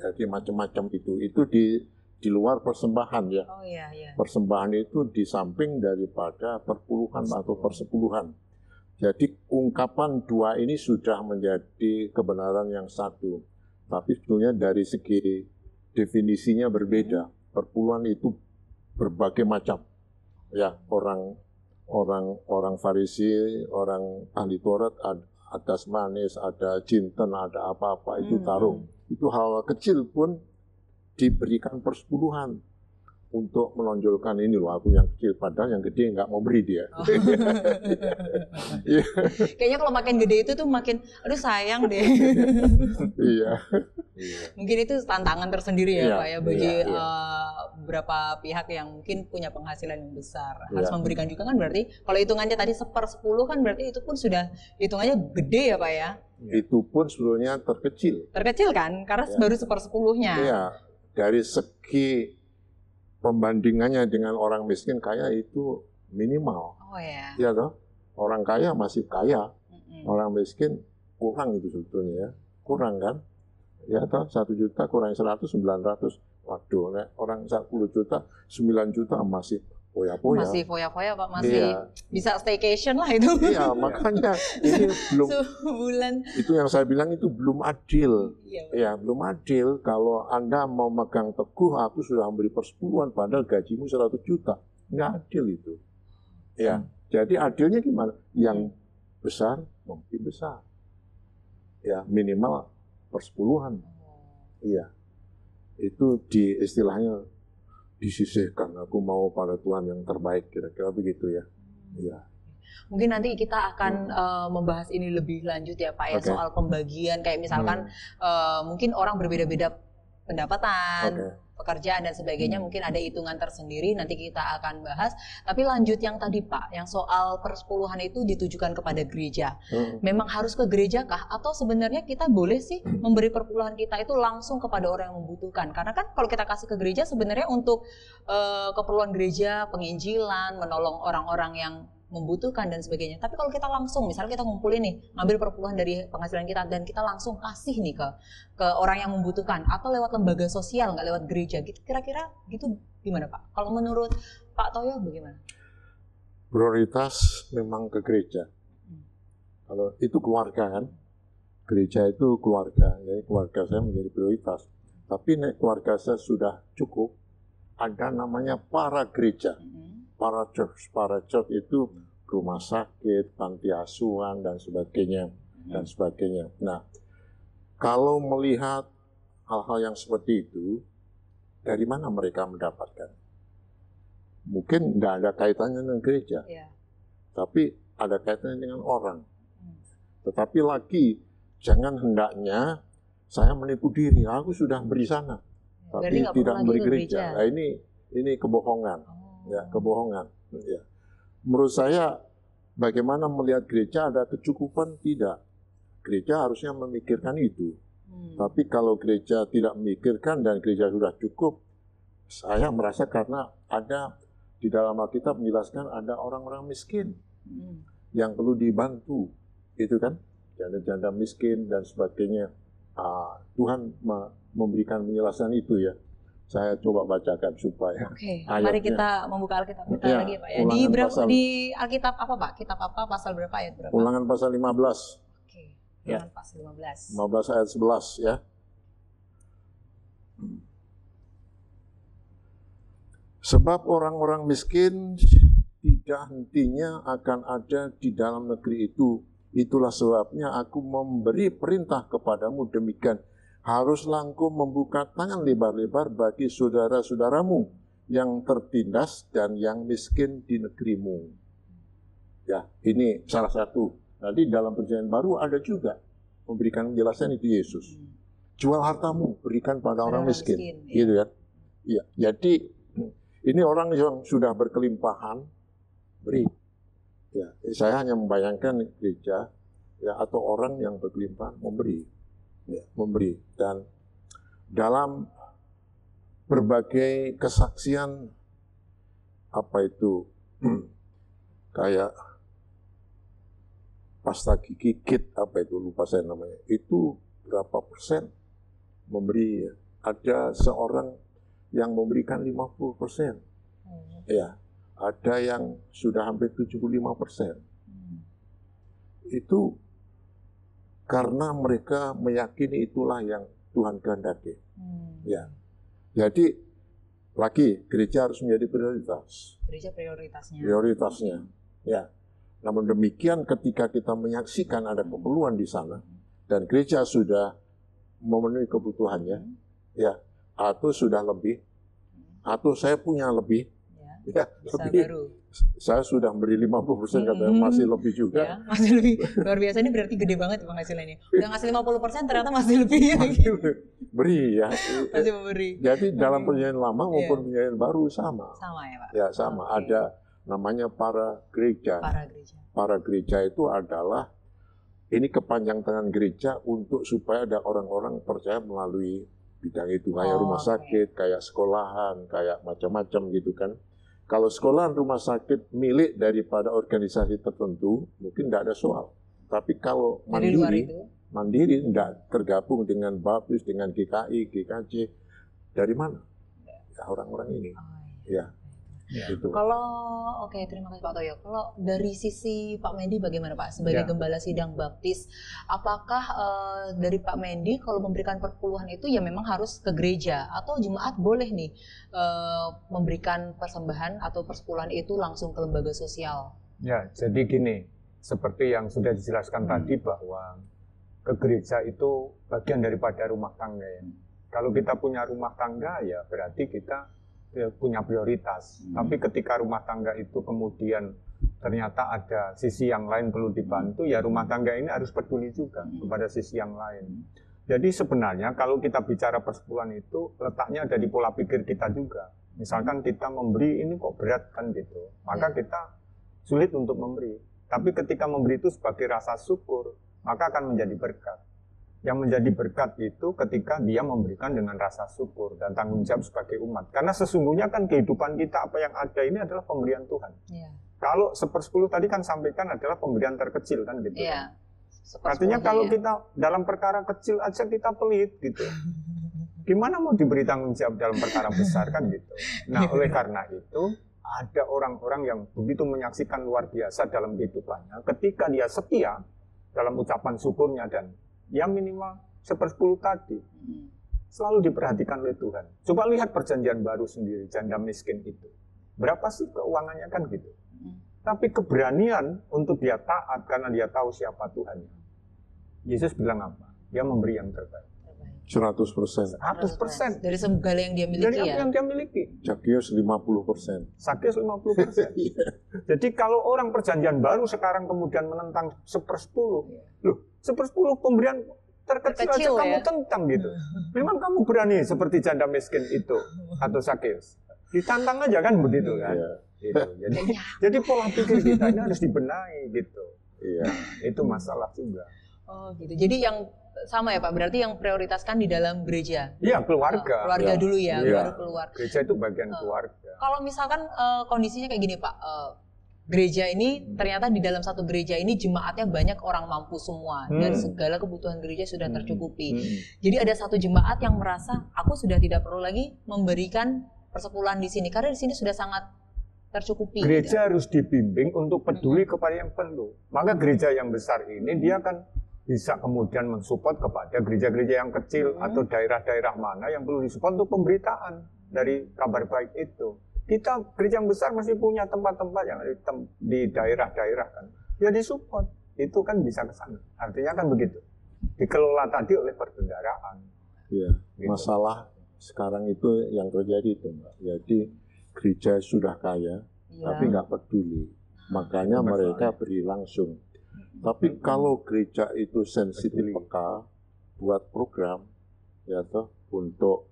jadi macam-macam itu. Itu di luar persembahan ya. Persembahan itu di samping daripada perpuluhan atau persepuluhan. Jadi ungkapan dua ini sudah menjadi kebenaran yang satu. Tapi sebetulnya dari segi definisinya berbeda. Perpuluhan itu berbagai macam. Ya, orang Farisi, orang ahli Taurat, ada manis, ada jinten, ada apa-apa, itu tarung. Itu hal kecil pun diberikan persepuluhan untuk menonjolkan ini loh, aku yang kecil, padahal yang gede nggak mau beri dia. Oh. Kayaknya kalau makin gede itu tuh makin, aduh sayang deh. Iya. Mungkin itu tantangan tersendiri ya, Iya, Pak ya, bagi iya. beberapa pihak yang mungkin punya penghasilan yang besar. Harus Iya. memberikan juga kan berarti, kalau hitungannya tadi 1/10 kan berarti itu pun sudah hitungannya gede ya Pak ya. Itu pun sebetulnya terkecil. Terkecil kan, karena baru 1/10-nya. Iya, dari segi pembandingannya dengan orang miskin kaya itu minimal. Oh ya. Iya toh? Orang kaya masih kaya, orang miskin kurang itu sebetulnya ya. Kurang kan? Ya toh, 1 juta kurang 100, 900. Waduh, orang 10 juta, 9 juta masih foya-foya. Masih foya-foya Pak, masih Iya. bisa staycation lah itu. Iya, makanya ini belum, Sebulan. itu yang saya bilang itu belum adil. Iya, Pak. Ya, belum adil kalau Anda mau megang teguh, aku sudah memberi persepuluhan, padahal gajimu 100 juta. Nggak adil itu. Ya, jadi adilnya gimana? Yang besar memberi besar. Ya, minimal persepuluhan. Iya. Itu istilahnya disisihkan. Aku mau pada Tuhan yang terbaik, kira-kira begitu ya. Iya. Mungkin nanti kita akan membahas ini lebih lanjut ya Pak ya, Oke. soal pembagian kayak misalkan mungkin orang berbeda-beda pendapatan, pekerjaan dan sebagainya, mungkin ada hitungan tersendiri, nanti kita akan bahas. Tapi lanjut yang tadi Pak, yang soal persepuluhan itu ditujukan kepada gereja. Memang harus ke gereja kah? Atau sebenarnya kita boleh sih memberi perpuluhan kita itu langsung kepada orang yang membutuhkan? Karena kan kalau kita kasih ke gereja sebenarnya untuk keperluan gereja, penginjilan, menolong orang-orang yang membutuhkan dan sebagainya. Tapi kalau kita langsung, misalnya kita ngumpulin nih, ngambil perpuluhan dari penghasilan kita dan kita langsung kasih nih ke orang yang membutuhkan, atau lewat lembaga sosial, nggak lewat gereja, gitu. Kira-kira gitu gimana Pak? Kalau menurut Pak Toyo bagaimana? Prioritas memang ke gereja. Kalau itu keluarga kan, gereja itu keluarga, jadi keluarga saya menjadi prioritas. Tapi nek keluarga saya sudah cukup, ada namanya para gereja. Para church itu rumah sakit, panti asuhan dan sebagainya dan sebagainya. Nah, kalau melihat hal-hal yang seperti itu, dari mana mereka mendapatkan? Mungkin tidak ada kaitannya dengan gereja, tapi ada kaitannya dengan orang. Tetapi lagi, jangan hendaknya saya menipu diri. Aku sudah beri sana, tapi tidak memberi gereja. Nah, ini kebohongan. Ya, kebohongan. Ya. Menurut saya, bagaimana melihat gereja ada kecukupan? Tidak. Gereja harusnya memikirkan itu. Tapi kalau gereja tidak memikirkan dan gereja sudah cukup, saya merasa karena ada di dalam Alkitab menjelaskan ada orang-orang miskin yang perlu dibantu, itu kan, janda-janda miskin dan sebagainya. Tuhan memberikan penjelasan itu ya. Saya coba bacakan supaya Mari kita membuka Alkitab kita lagi ya Pak ya. Di Alkitab apa Pak? Kitab apa? Pasal berapa ayat berapa? Ulangan pasal 15. Ulangan pasal 15. 15 ayat 11 ya. Sebab orang-orang miskin tidak hentinya akan ada di dalam negeri itu. Itulah sebabnya aku memberi perintah kepadamu demikian. Haruslah engkau membuka tangan lebar-lebar bagi saudara-saudaramu yang tertindas dan yang miskin di negerimu. Ya, ini salah satu. Nanti dalam perjanjian baru ada juga memberikan penjelasan itu Yesus. Jual hartamu, berikan pada orang miskin. Gitu kan? Ya, jadi ini orang yang sudah berkelimpahan, beri. Ya, saya hanya membayangkan gereja ya atau orang yang berkelimpahan memberi. Ya, memberi. Dan dalam berbagai kesaksian apa itu kayak pasta gigit apa itu lupa saya namanya, itu berapa persen memberi ya. Ada seorang yang memberikan 50%. Ya, ada yang sudah hampir 75%. itu karena mereka meyakini itulah yang Tuhan kehendaki. Ya. Jadi lagi gereja harus menjadi prioritas. Gereja prioritasnya. Prioritasnya. Ya. Namun demikian ketika kita menyaksikan ada keperluan di sana dan gereja sudah memenuhi kebutuhannya, ya, atau sudah lebih, atau saya punya lebih, ya, lebih. Baru. Saya sudah beri 50%, katanya masih lebih juga. Ya, masih lebih. Luar biasa, ini berarti gede banget penghasilannya. Udah ngasih 50% ternyata masih lebih. Beri ya. Masih memberi. Jadi dalam perjanjian lama maupun perjanjian baru sama. Sama ya Pak? Ya sama, ada namanya para gereja. Para gereja. Para gereja itu adalah, ini kepanjang tangan gereja untuk supaya ada orang-orang percaya melalui bidang itu. Kayak rumah sakit, kayak sekolahan, kayak macam-macam gitu kan. Kalau sekolahan rumah sakit milik daripada organisasi tertentu, mungkin tidak ada soal. Tapi kalau mandiri tidak tergabung dengan Baptis, dengan GKI, GKJ, dari mana? Ya orang-orang ini. Ya. Gitu. Kalau terima kasih Pak Toyo. Kalau dari sisi Pak Mendy bagaimana Pak sebagai gembala sidang baptis? Apakah dari Pak Mendy kalau memberikan perpuluhan itu ya memang harus ke gereja atau jemaat boleh nih memberikan persembahan atau persepuluhan itu langsung ke lembaga sosial? Ya, jadi gini, seperti yang sudah dijelaskan tadi bahwa ke gereja itu bagian daripada rumah tangga ya. Kalau kita punya rumah tangga ya berarti kita punya prioritas. Tapi ketika rumah tangga itu kemudian ternyata ada sisi yang lain perlu dibantu, ya rumah tangga ini harus peduli juga kepada sisi yang lain. Jadi sebenarnya kalau kita bicara persepuluhan itu letaknya ada di pola pikir kita juga. Misalkan kita memberi ini kok berat kan gitu, maka kita sulit untuk memberi. Tapi ketika memberi itu sebagai rasa syukur, maka akan menjadi berkat. Yang menjadi berkat itu ketika dia memberikan dengan rasa syukur dan tanggung jawab sebagai umat. Karena sesungguhnya kan kehidupan kita, apa yang ada ini adalah pemberian Tuhan. Ya. Kalau 1/10 tadi kan sampaikan adalah pemberian terkecil kan gitu. Ya. Artinya kalau kita dalam perkara kecil aja kita pelit gitu. Gimana mau diberi tanggung jawab dalam perkara besar kan gitu. Nah oleh karena itu ada orang-orang yang begitu menyaksikan luar biasa dalam kehidupannya. Ketika dia setia dalam ucapan syukurnya dan ya minimal 1/10 tadi selalu diperhatikan oleh Tuhan. Coba lihat perjanjian baru sendiri, janda miskin itu. Berapa sih keuangannya kan gitu. Tapi keberanian untuk dia taat karena dia tahu siapa Tuhannya. Yesus bilang apa? Dia memberi yang terbaik. 100%. 100%. Dari segala yang dia miliki. Dari apa yang dia miliki. Zakheus 50%. Zakheus 50%. Jadi kalau orang perjanjian baru sekarang kemudian menentang 1/10, loh 1/10 pemberian terkecil aja kamu tentang gitu. Memang kamu berani seperti janda miskin itu atau Zakheus? Ditantang aja kan begitu kan? Gitu. Jadi pola pikir kita ini harus dibenahi gitu. Iya. Itu masalah juga. Oh gitu. Jadi yang sama ya Pak, berarti yang prioritaskan di dalam gereja? Iya, keluarga. Keluarga dulu ya, baru keluar. Gereja itu bagian keluarga. Kalau misalkan kondisinya kayak gini Pak, gereja ini ternyata di dalam satu gereja ini jemaatnya banyak orang mampu semua dan segala kebutuhan gereja sudah tercukupi. Jadi ada satu jemaat yang merasa aku sudah tidak perlu lagi memberikan persepuluhan di sini karena di sini sudah sangat tercukupi. Gereja harus dibimbing untuk peduli kepada yang perlu. Maka gereja yang besar ini dia akan bisa kemudian mensupport kepada gereja-gereja yang kecil atau daerah-daerah mana yang perlu disupport untuk pemberitaan dari kabar baik itu. Kita gereja yang besar masih punya tempat-tempat yang di daerah-daerah kan. Ya disupport, itu kan bisa ke sana. Artinya kan begitu. Dikelola tadi oleh perbendaharaan. Iya, gitu. Masalah sekarang itu yang terjadi itu Mbak. Jadi gereja sudah kaya, tapi nggak peduli. Makanya mereka beri langsung. Tapi kalau gereja itu sensitif peka buat program, ya toh, untuk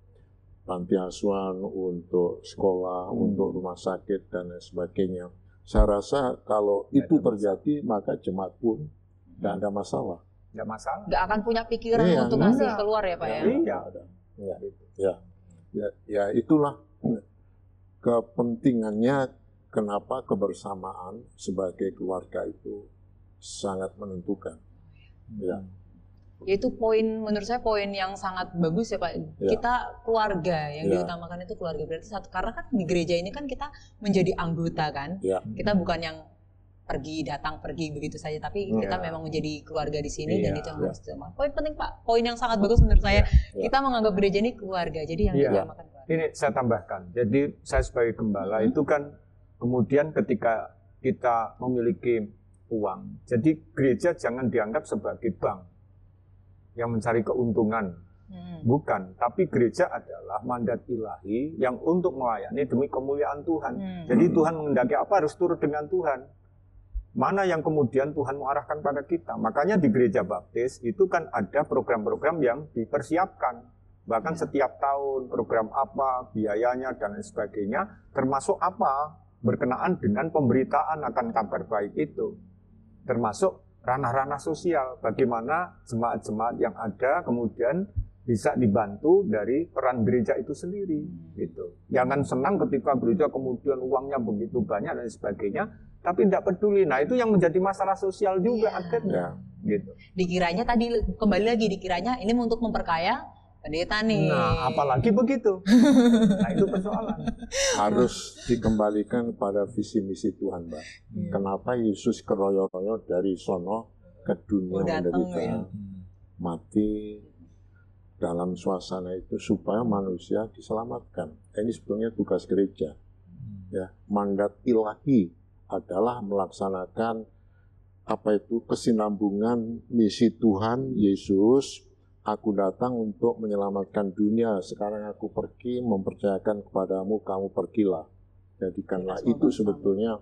panti asuhan, untuk sekolah, untuk rumah sakit dan lain sebagainya. Saya rasa kalau itu terjadi maka jemaat pun tidak ada masalah. Tidak masalah. Nggak akan punya pikiran untuk ngasih keluar ya Pak ya. Iya. Ya itulah kepentingannya kenapa kebersamaan sebagai keluarga itu sangat menentukan. Ya. Itu poin, menurut saya poin yang sangat bagus ya Pak. Ya. Kita keluarga yang diutamakan itu keluarga. Berarti satu, karena kan di gereja ini kan kita menjadi anggota kan. Ya. Kita bukan yang pergi datang pergi begitu saja, tapi kita memang menjadi keluarga di sini dan itu yang harus ditambah. Poin penting Pak, poin yang sangat bagus menurut saya. Kita menganggap gereja ini keluarga, jadi yang diutamakan keluarga. Ini saya tambahkan, jadi saya sebagai gembala itu kan kemudian ketika kita memiliki uang, jadi gereja jangan dianggap sebagai bank yang mencari keuntungan. Bukan, tapi gereja adalah mandat ilahi yang untuk melayani demi kemuliaan Tuhan. Jadi Tuhan menghendaki apa harus turut dengan Tuhan. Mana yang kemudian Tuhan mengarahkan pada kita. Makanya di gereja baptis itu kan ada program-program yang dipersiapkan. Bahkan setiap tahun program apa, biayanya dan lain sebagainya. Termasuk apa? Berkenaan dengan pemberitaan akan kabar baik itu. Termasuk ranah-ranah sosial. Bagaimana jemaat-jemaat yang ada kemudian bisa dibantu dari peran gereja itu sendiri, gitu. Jangan senang ketika gereja kemudian uangnya begitu banyak dan sebagainya, tapi tidak peduli. Nah itu yang menjadi masalah sosial juga akhirnya, gitu. Dikiranya tadi kembali lagi dikiranya ini untuk memperkaya pendeta nih. Nah apalagi begitu, nah itu persoalan. Harus dikembalikan pada visi misi Tuhan, Mbak. Kenapa Yesus keroyo-royo dari sono ke dunia menderita, mati dalam suasana itu supaya manusia diselamatkan. Ini sebetulnya tugas gereja. Ya, mandat ilahi adalah melaksanakan kesinambungan misi Tuhan Yesus. Aku datang untuk menyelamatkan dunia. Sekarang aku pergi mempercayakan kepadamu, kamu pergilah. Jadikanlah itu sebetulnya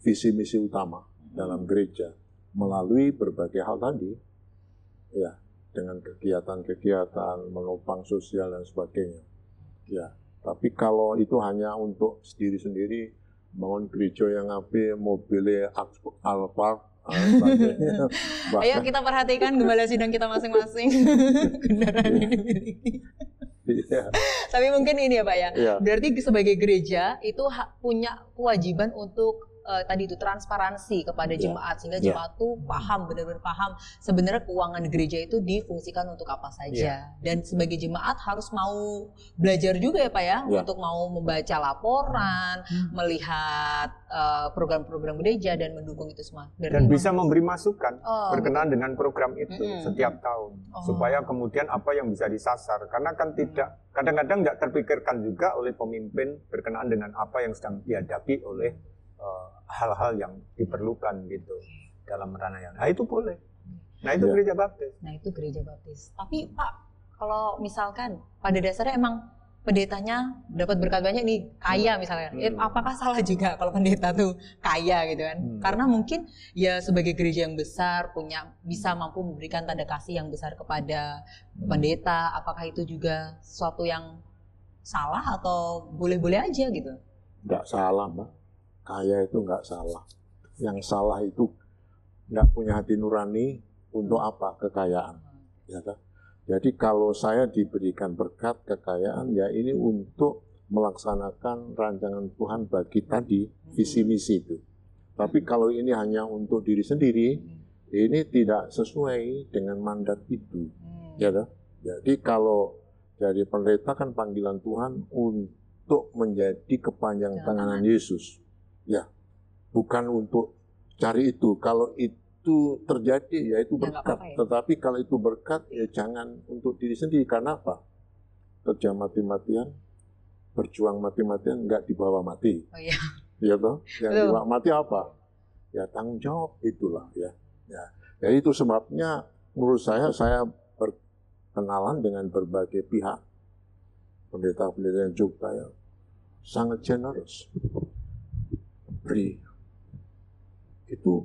visi misi utama dalam gereja melalui berbagai hal tadi. Ya. Dengan kegiatan-kegiatan, menopang sosial dan sebagainya. Ya, tapi kalau itu hanya untuk sendiri-sendiri, bangun gereja yang apik, mobilnya Alphard, ayo kita perhatikan gembala sidang kita masing-masing, kendaraan yang dimiliki. Tapi mungkin ini ya Pak ya, berarti sebagai gereja itu punya kewajiban untuk tadi itu transparansi kepada jemaat sehingga jemaat tuh paham, benar-benar paham sebenarnya keuangan gereja itu difungsikan untuk apa saja. Dan sebagai jemaat harus mau belajar juga ya Pak ya, untuk mau membaca laporan, melihat program-program gereja dan mendukung itu semua. Dan bisa memberi masukan berkenaan dengan program itu setiap tahun supaya kemudian apa yang bisa disasar, karena kan tidak kadang-kadang tidak terpikirkan juga oleh pemimpin berkenaan dengan apa yang sedang dihadapi oleh hal-hal yang diperlukan gitu dalam ranah yang. Nah itu boleh. Nah itu gereja baptis. Nah itu gereja baptis. Tapi Pak, kalau misalkan pada dasarnya emang pendetanya dapat berkat banyak nih, kaya misalnya, apakah salah juga kalau pendeta tuh kaya gitu kan? Karena mungkin ya sebagai gereja yang besar bisa mampu memberikan tanda kasih yang besar kepada pendeta. Apakah itu juga sesuatu yang salah atau boleh-boleh aja gitu? Nggak salah Mbak. Kaya itu nggak salah. Yang salah itu nggak punya hati nurani untuk apa? Kekayaan. Ya kan? Jadi kalau saya diberikan berkat kekayaan, ya ini untuk melaksanakan rancangan Tuhan bagi tadi, visi misi itu. Tapi kalau ini hanya untuk diri sendiri, ini tidak sesuai dengan mandat itu. Ya kan? Jadi kalau jadi pendeta kan panggilan Tuhan untuk menjadi kepanjang tanganan Yesus. Ya, bukan untuk cari itu. Kalau itu terjadi, ya itu berkat. Tetapi kalau itu berkat, ya jangan untuk diri sendiri. Karena apa? Kerja mati-matian, berjuang mati-matian, nggak dibawa mati. Oh iya. Ya toh? Yang dibawa mati apa? Ya tanggung jawab itulah. Ya. Ya itu sebabnya menurut saya berkenalan dengan berbagai pihak. Pendeta-pendeta yang juga ya, sangat generous. Beri itu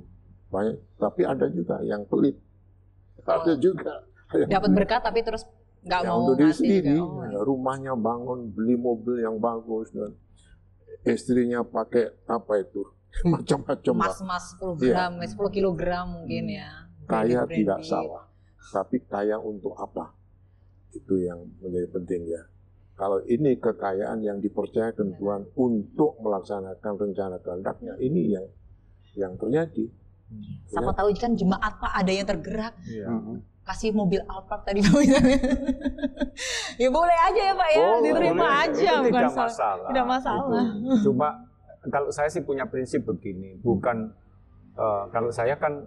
banyak, tapi ada juga yang pelit, ada juga dapat berkat tapi terus nggak mau untuk diri sendiri. Rumahnya bangun, beli mobil yang bagus, dan istrinya pakai apa itu macam-macam. Mas 10 gram, 10 kilogram mungkin ya. Kaya tidak salah, tapi kaya untuk apa? Itu yang menjadi penting ya. Kalau ini kekayaan yang dipercayakan Tuhan untuk melaksanakan rencana kehendak-Nya, ini yang terjadi. Siapa tahu kan jemaat Pak ada yang tergerak. Kasih mobil Alphard tadi misalnya. Ya boleh aja ya Pak ya, diterima aja. Bukan masalah. Tidak masalah. Cuma kalau saya sih punya prinsip begini, bukan Kalau saya kan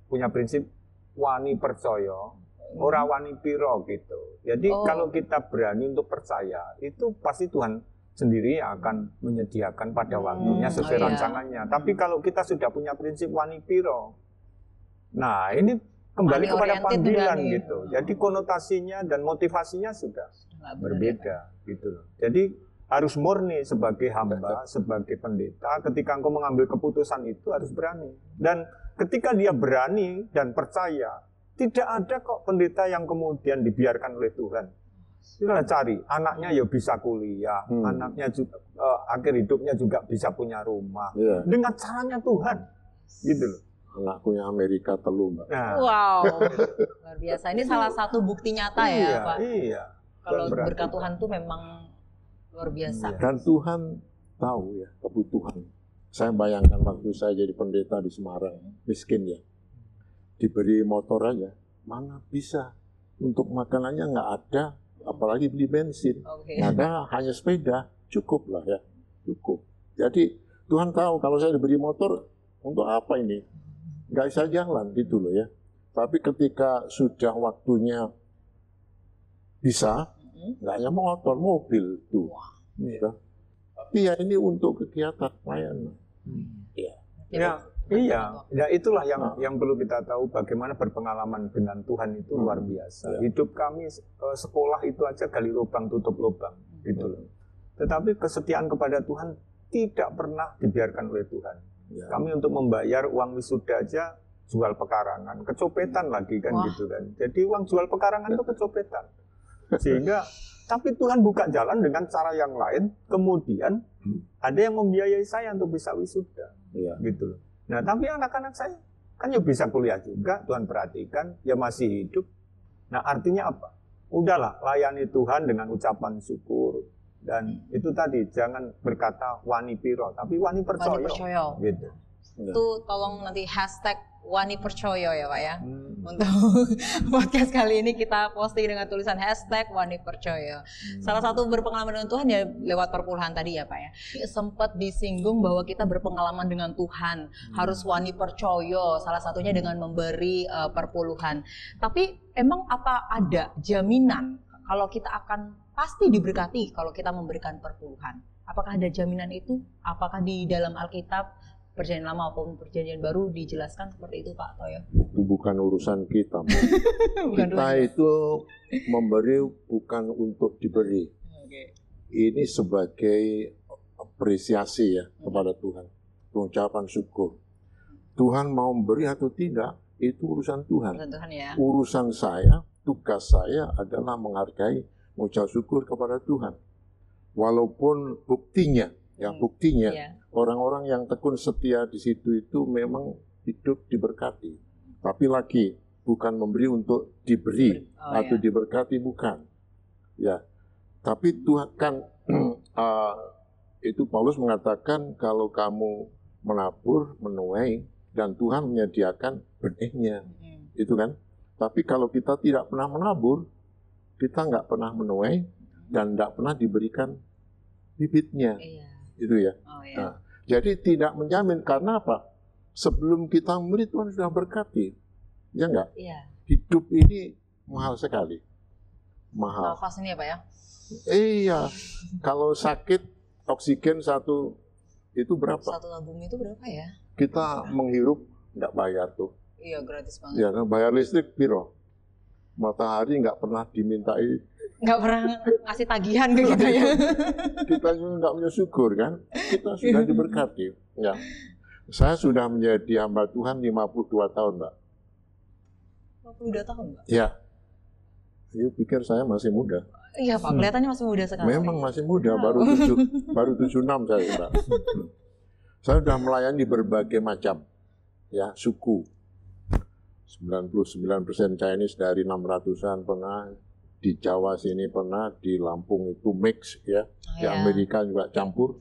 punya prinsip wani percaya, ora wani piro gitu. Jadi kalau kita berani untuk percaya, itu pasti Tuhan sendiri akan menyediakan pada waktunya sesuai rancangannya. Tapi kalau kita sudah punya prinsip wani piro, nah ini kembali kepada panggilan gitu. Jadi konotasinya dan motivasinya sudah berbeda gitu loh. Jadi harus murni sebagai hamba, sebagai pendeta, ketika engkau mengambil keputusan itu harus berani. Dan ketika dia berani dan percaya, tidak ada kok pendeta yang kemudian dibiarkan oleh Tuhan. Kita cari, anaknya ya bisa kuliah, anaknya juga akhir hidupnya juga bisa punya rumah. Dengan caranya Tuhan, gitu loh. Anakku yang Amerika telu, Mbak. Nah. Wow, luar biasa. Ini salah satu bukti nyata ya, Pak. Iya. Kalau berkat Tuhan tuh memang luar biasa. Dan Tuhan tahu ya kebutuhan. Saya bayangkan waktu saya jadi pendeta di Semarang, miskin ya, diberi motor aja, mana bisa untuk makanannya nggak ada, apalagi beli bensin. Maka hanya sepeda, cukup lah ya, cukup. Jadi Tuhan tahu kalau saya diberi motor, untuk apa ini? Nggak bisa jalan gitu loh ya. Tapi ketika sudah waktunya bisa, nggak hanya motor, mobil tuh. Ya. Tapi ya ini untuk kegiatan pelayanan. Iya, itulah yang perlu kita tahu, bagaimana berpengalaman dengan Tuhan itu luar biasa. Hidup kami sekolah itu aja gali lubang tutup lubang gitu loh. Tetapi kesetiaan kepada Tuhan tidak pernah dibiarkan oleh Tuhan. Kami untuk membayar uang wisuda aja jual pekarangan, kecopetan lagi kan gitu kan. Jadi uang jual pekarangan itu kecopetan. Sehingga tapi Tuhan buka jalan dengan cara yang lain, kemudian ada yang membiayai saya untuk bisa wisuda. Gitu loh. Nah, tapi anak-anak saya kan ya bisa kuliah juga, Tuhan perhatikan, ya masih hidup. Nah, artinya apa? Udahlah, layani Tuhan dengan ucapan syukur. Dan itu tadi, jangan berkata wani piro, tapi wani percaya. Wani percaya. Gitu. Itu tolong nanti hashtag wani percaya ya Pak ya. Untuk podcast kali ini kita posting dengan tulisan hashtag wani percaya. Salah satu berpengalaman dengan Tuhan ya lewat perpuluhan tadi ya Pak ya. Sempat disinggung bahwa kita berpengalaman dengan Tuhan harus wani percaya. Salah satunya dengan memberi perpuluhan. Tapi emang apa ada jaminan kalau kita akan pasti diberkati kalau kita memberikan perpuluhan? Apakah ada jaminan itu? Apakah di dalam Alkitab Perjanjian Lama maupun Perjanjian Baru dijelaskan seperti itu Pak Toyo? Itu bukan urusan kita. Kita itu memberi bukan untuk diberi. Ini sebagai apresiasi ya kepada Tuhan. Pengucapan syukur. Tuhan mau memberi atau tidak, itu urusan Tuhan. Urusan saya, tugas saya adalah menghargai, mengucap syukur kepada Tuhan. Walaupun buktinya, orang-orang yang tekun setia di situ itu memang hidup diberkati. Tapi lagi, bukan memberi untuk diberi atau diberkati, bukan. Ya, tapi Tuhan kan, itu Paulus mengatakan kalau kamu menabur, menuai, dan Tuhan menyediakan benihnya. Itu kan. Tapi kalau kita tidak pernah menabur, kita nggak pernah menuai, dan nggak pernah diberikan bibitnya. Itu ya. Nah, jadi tidak menjamin, karena apa? Sebelum kita memberi, Tuhan sudah berkati. Ya enggak? Hidup ini mahal sekali. Mahal. Nafas ini ya Pak ya? Iya. Kalau sakit, oksigen satu, itu berapa? Satu tabung itu berapa ya? Kita menghirup, nggak bayar tuh. Iya, gratis banget. Ya, bayar listrik, piro? Matahari nggak pernah dimintai. Nggak pernah ngasih tagihan ke kita ya. Kita juga nggak punya syukur kan. Kita sudah diberkati. Ya. Saya sudah menjadi hamba Tuhan 52 tahun, Mbak. 52 tahun, Mbak? Ya. You pikir saya masih muda? Iya, Pak. Kelihatannya masih muda sekali. Memang masih muda, baru 76 saya, Mbak. Saya sudah melayani berbagai macam ya suku. 99% Chinese dari 600-an pernah, di Jawa sini pernah, di Lampung itu mix ya, di Amerika juga campur.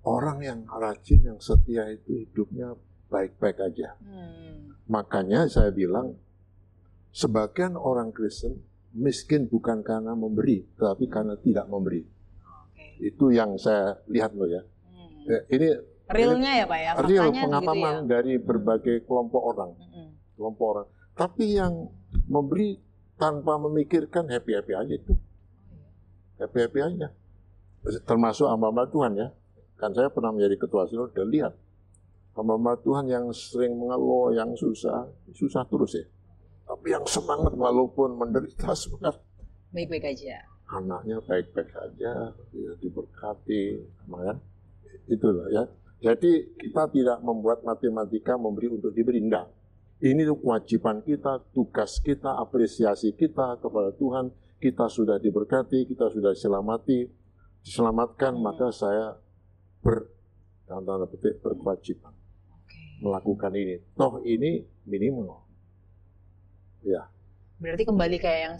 Orang yang rajin, yang setia itu hidupnya baik-baik aja. Makanya saya bilang, sebagian orang Kristen miskin bukan karena memberi, tetapi karena tidak memberi. Itu yang saya lihat loh ya. Ini Realnya ya Pak ya, real faktanya pengalaman gitu ya. dari berbagai kelompok orang. Kelompok orang. Tapi yang memberi tanpa memikirkan happy-happy aja itu. Happy-happy aja. Termasuk hamba-hamba Tuhan ya. Kan saya pernah menjadi ketua sinode, udah lihat. Hamba-hamba Tuhan yang sering mengeluh, yang susah terus ya. Tapi yang semangat walaupun menderita semangat. Baik-baik aja. Anaknya baik-baik saja, ya, diberkati, kan? Itulah ya. Jadi kita tidak membuat matematika memberi untuk diberi, enggak. Ini kewajiban kita, tugas kita, apresiasi kita kepada Tuhan. Kita sudah diberkati, kita sudah diselamatkan, maka saya dalam tanda petik berkewajiban melakukan ini. Toh ini minimal. Ya. Berarti kembali kayak yang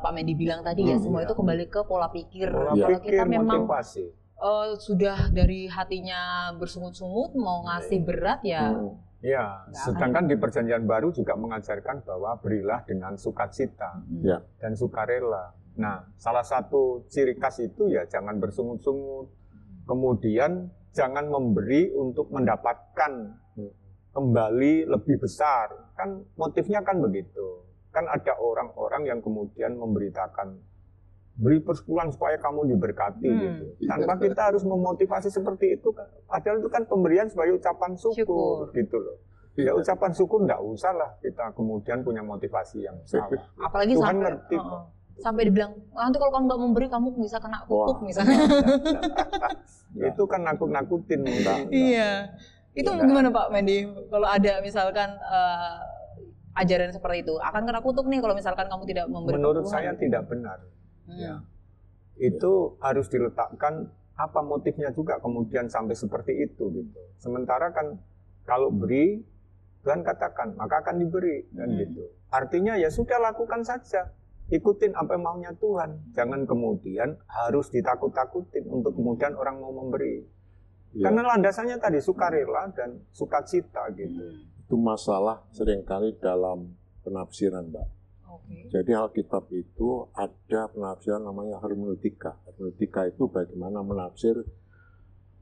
Pak Mendy bilang tadi ya, semua itu kembali ke pola pikir. Pola Kalau pikir, kita memang motivasi. sudah dari hatinya bersungut-sungut mau ngasih berat ya. Ya, sedangkan di Perjanjian Baru juga mengajarkan bahwa berilah dengan sukacita dan sukarela. Nah, salah satu ciri khas itu ya jangan bersungut-sungut. Kemudian jangan memberi untuk mendapatkan kembali lebih besar. Kan motifnya kan begitu. Kan ada orang-orang yang kemudian memberitakan beri persepuluhan supaya kamu diberkati gitu. Tanpa kita harus memotivasi seperti itu. Padahal itu kan pemberian sebagai ucapan syukur. Gitu loh. Ya ucapan syukur enggak usah lah kita kemudian punya motivasi yang salah. Apalagi Tuhan sampai ngerti kok. Sampai dibilang nanti kalau kamu nggak memberi kamu bisa kena kutuk misalnya. Itu kan nakut-nakutin. Iya. Itu gimana Pak Mendy? Kalau ada misalkan ajaran seperti itu akan kena kutuk nih kalau misalkan kamu tidak memberi. Menurut saya tidak benar. Ya. Itu harus diletakkan apa motifnya juga kemudian sampai seperti itu gitu. Sementara kan kalau beri Tuhan katakan maka akan diberi kan gitu. Artinya ya sudah lakukan saja. Ikutin apa maunya Tuhan. Jangan kemudian harus ditakut-takutin untuk kemudian orang mau memberi. Karena landasannya tadi sukarela dan sukacita gitu. Itu masalah seringkali dalam penafsiran, Mbak. Jadi Alkitab itu ada penafsiran namanya hermeneutika. Hermeneutika itu bagaimana menafsir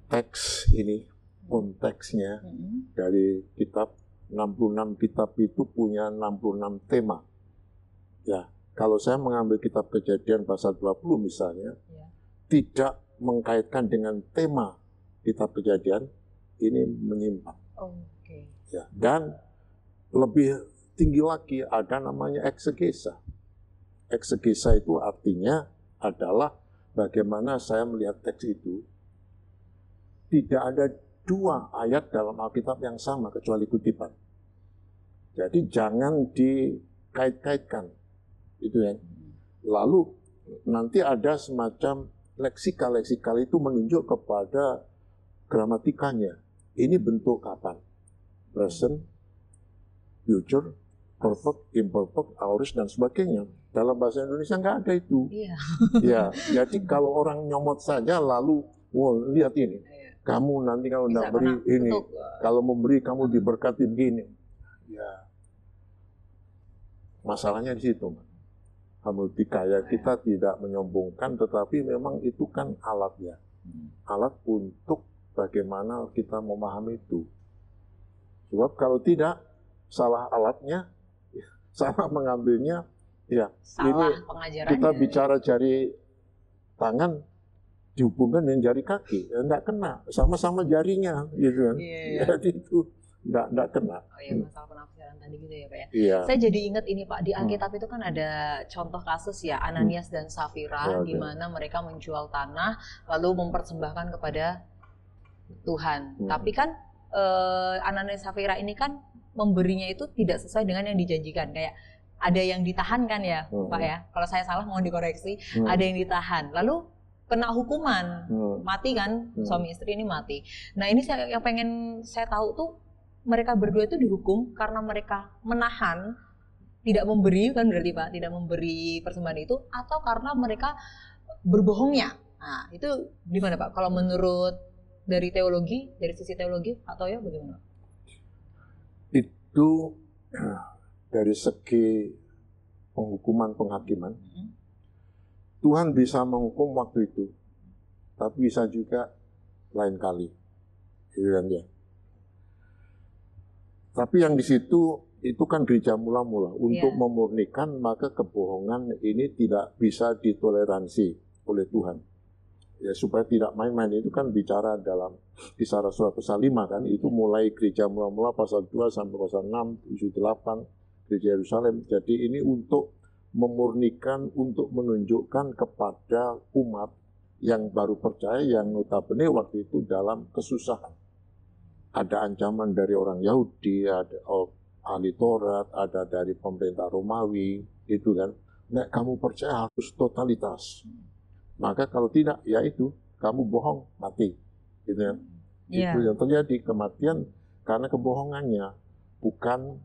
teks ini, konteksnya dari kitab. 66 kitab itu punya 66 tema. Ya, kalau saya mengambil kitab Kejadian pasal 20 misalnya, tidak mengkaitkan dengan tema kitab Kejadian, ini menyimpang. Ya, dan lebih tinggi lagi ada namanya eksegesa. Eksegesa itu artinya adalah bagaimana saya melihat teks itu. Tidak ada dua ayat dalam Alkitab yang sama kecuali kutipan. Jadi jangan dikait-kaitkan. Itu ya. Lalu nanti ada semacam leksikal itu menunjuk kepada gramatikanya. Ini bentuk kapan? Present, future, perfect, imperfect, aorist, dan sebagainya. Dalam bahasa Indonesia nggak ada itu. Ya, jadi kalau orang nyomot saja lalu, lihat ini. Kamu nanti kalau tidak beri ini, kalau memberi kamu diberkati begini. Ya, masalahnya di situ. Hermeneutika ya kita tidak menyombongkan, tetapi memang itu kan alat ya. Alat untuk bagaimana kita memahami itu. Sebab kalau tidak, salah alatnya, salah mengambilnya, ya salah ini kita bicara jari tangan, dihubungkan dengan jari kaki, enggak kena, sama-sama jarinya, gitu kan. Jadi itu enggak kena. Oh iya, masalah penafsiran tadi gitu ya Pak ya. Iya. Saya jadi ingat ini Pak, di Alkitab itu kan ada contoh kasus ya, Ananias dan Safira, di mana mereka menjual tanah, lalu mempersembahkan kepada Tuhan. Tapi kan Ananias Safira ini kan memberinya itu tidak sesuai dengan yang dijanjikan, kayak ada yang ditahan kan ya Pak ya, kalau saya salah mohon dikoreksi, ada yang ditahan, lalu kena hukuman, mati kan, suami istri ini mati. Nah ini yang pengen saya tahu tuh, mereka berdua itu dihukum karena mereka menahan, tidak memberi kan berarti Pak, tidak memberi persembahan itu, atau karena mereka berbohongnya. Nah itu gimana Pak, kalau menurut dari teologi, dari sisi teologi, atau ya bagaimana? Itu dari segi penghukuman penghakiman, Tuhan bisa menghukum waktu itu, tapi bisa juga lain kali. gitu kan ya. Tapi yang di situ itu kan gereja mula-mula untuk memurnikan, maka kebohongan ini tidak bisa ditoleransi oleh Tuhan. Ya supaya tidak main-main, itu kan bicara dalam Kisah Rasul pasal 5 kan, itu mulai gereja mula-mula pasal 2 sampai pasal 6, 7, 8 gereja Yerusalem. Jadi ini untuk memurnikan, untuk menunjukkan kepada umat yang baru percaya, yang notabene waktu itu dalam kesusahan. Ada ancaman dari orang Yahudi, ada ahli Taurat, ada dari pemerintah Romawi, itu kan. Nek kamu percaya harus totalitas. Maka kalau tidak, ya itu, kamu bohong, mati. Gitu kan. Itu yang terjadi, kematian karena kebohongannya, bukan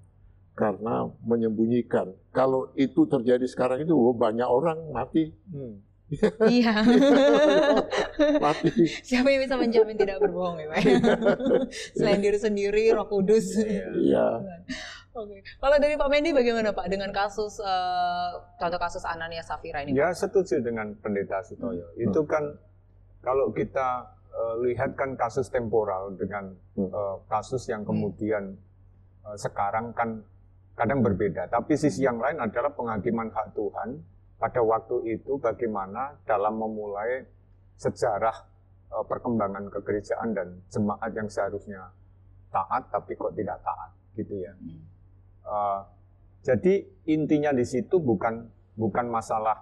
karena menyembunyikan. Kalau itu terjadi sekarang itu, banyak orang mati. Iya. Mati. Siapa yang bisa menjamin tidak berbohong ya Pak? Selain diri sendiri, Roh Kudus. Iya. Oke. Kalau dari Pak Mendy bagaimana Pak dengan kasus contoh kasus Anania Safira ini? Ya setuju dengan Pendeta Sutoyo. Itu kan kalau kita lihat kan kasus temporal dengan kasus yang kemudian sekarang kan kadang berbeda. Tapi sisi yang lain adalah penghakiman hak Tuhan pada waktu itu bagaimana dalam memulai sejarah perkembangan kegerejaan dan jemaat yang seharusnya taat tapi kok tidak taat gitu ya. Jadi intinya di situ bukan masalah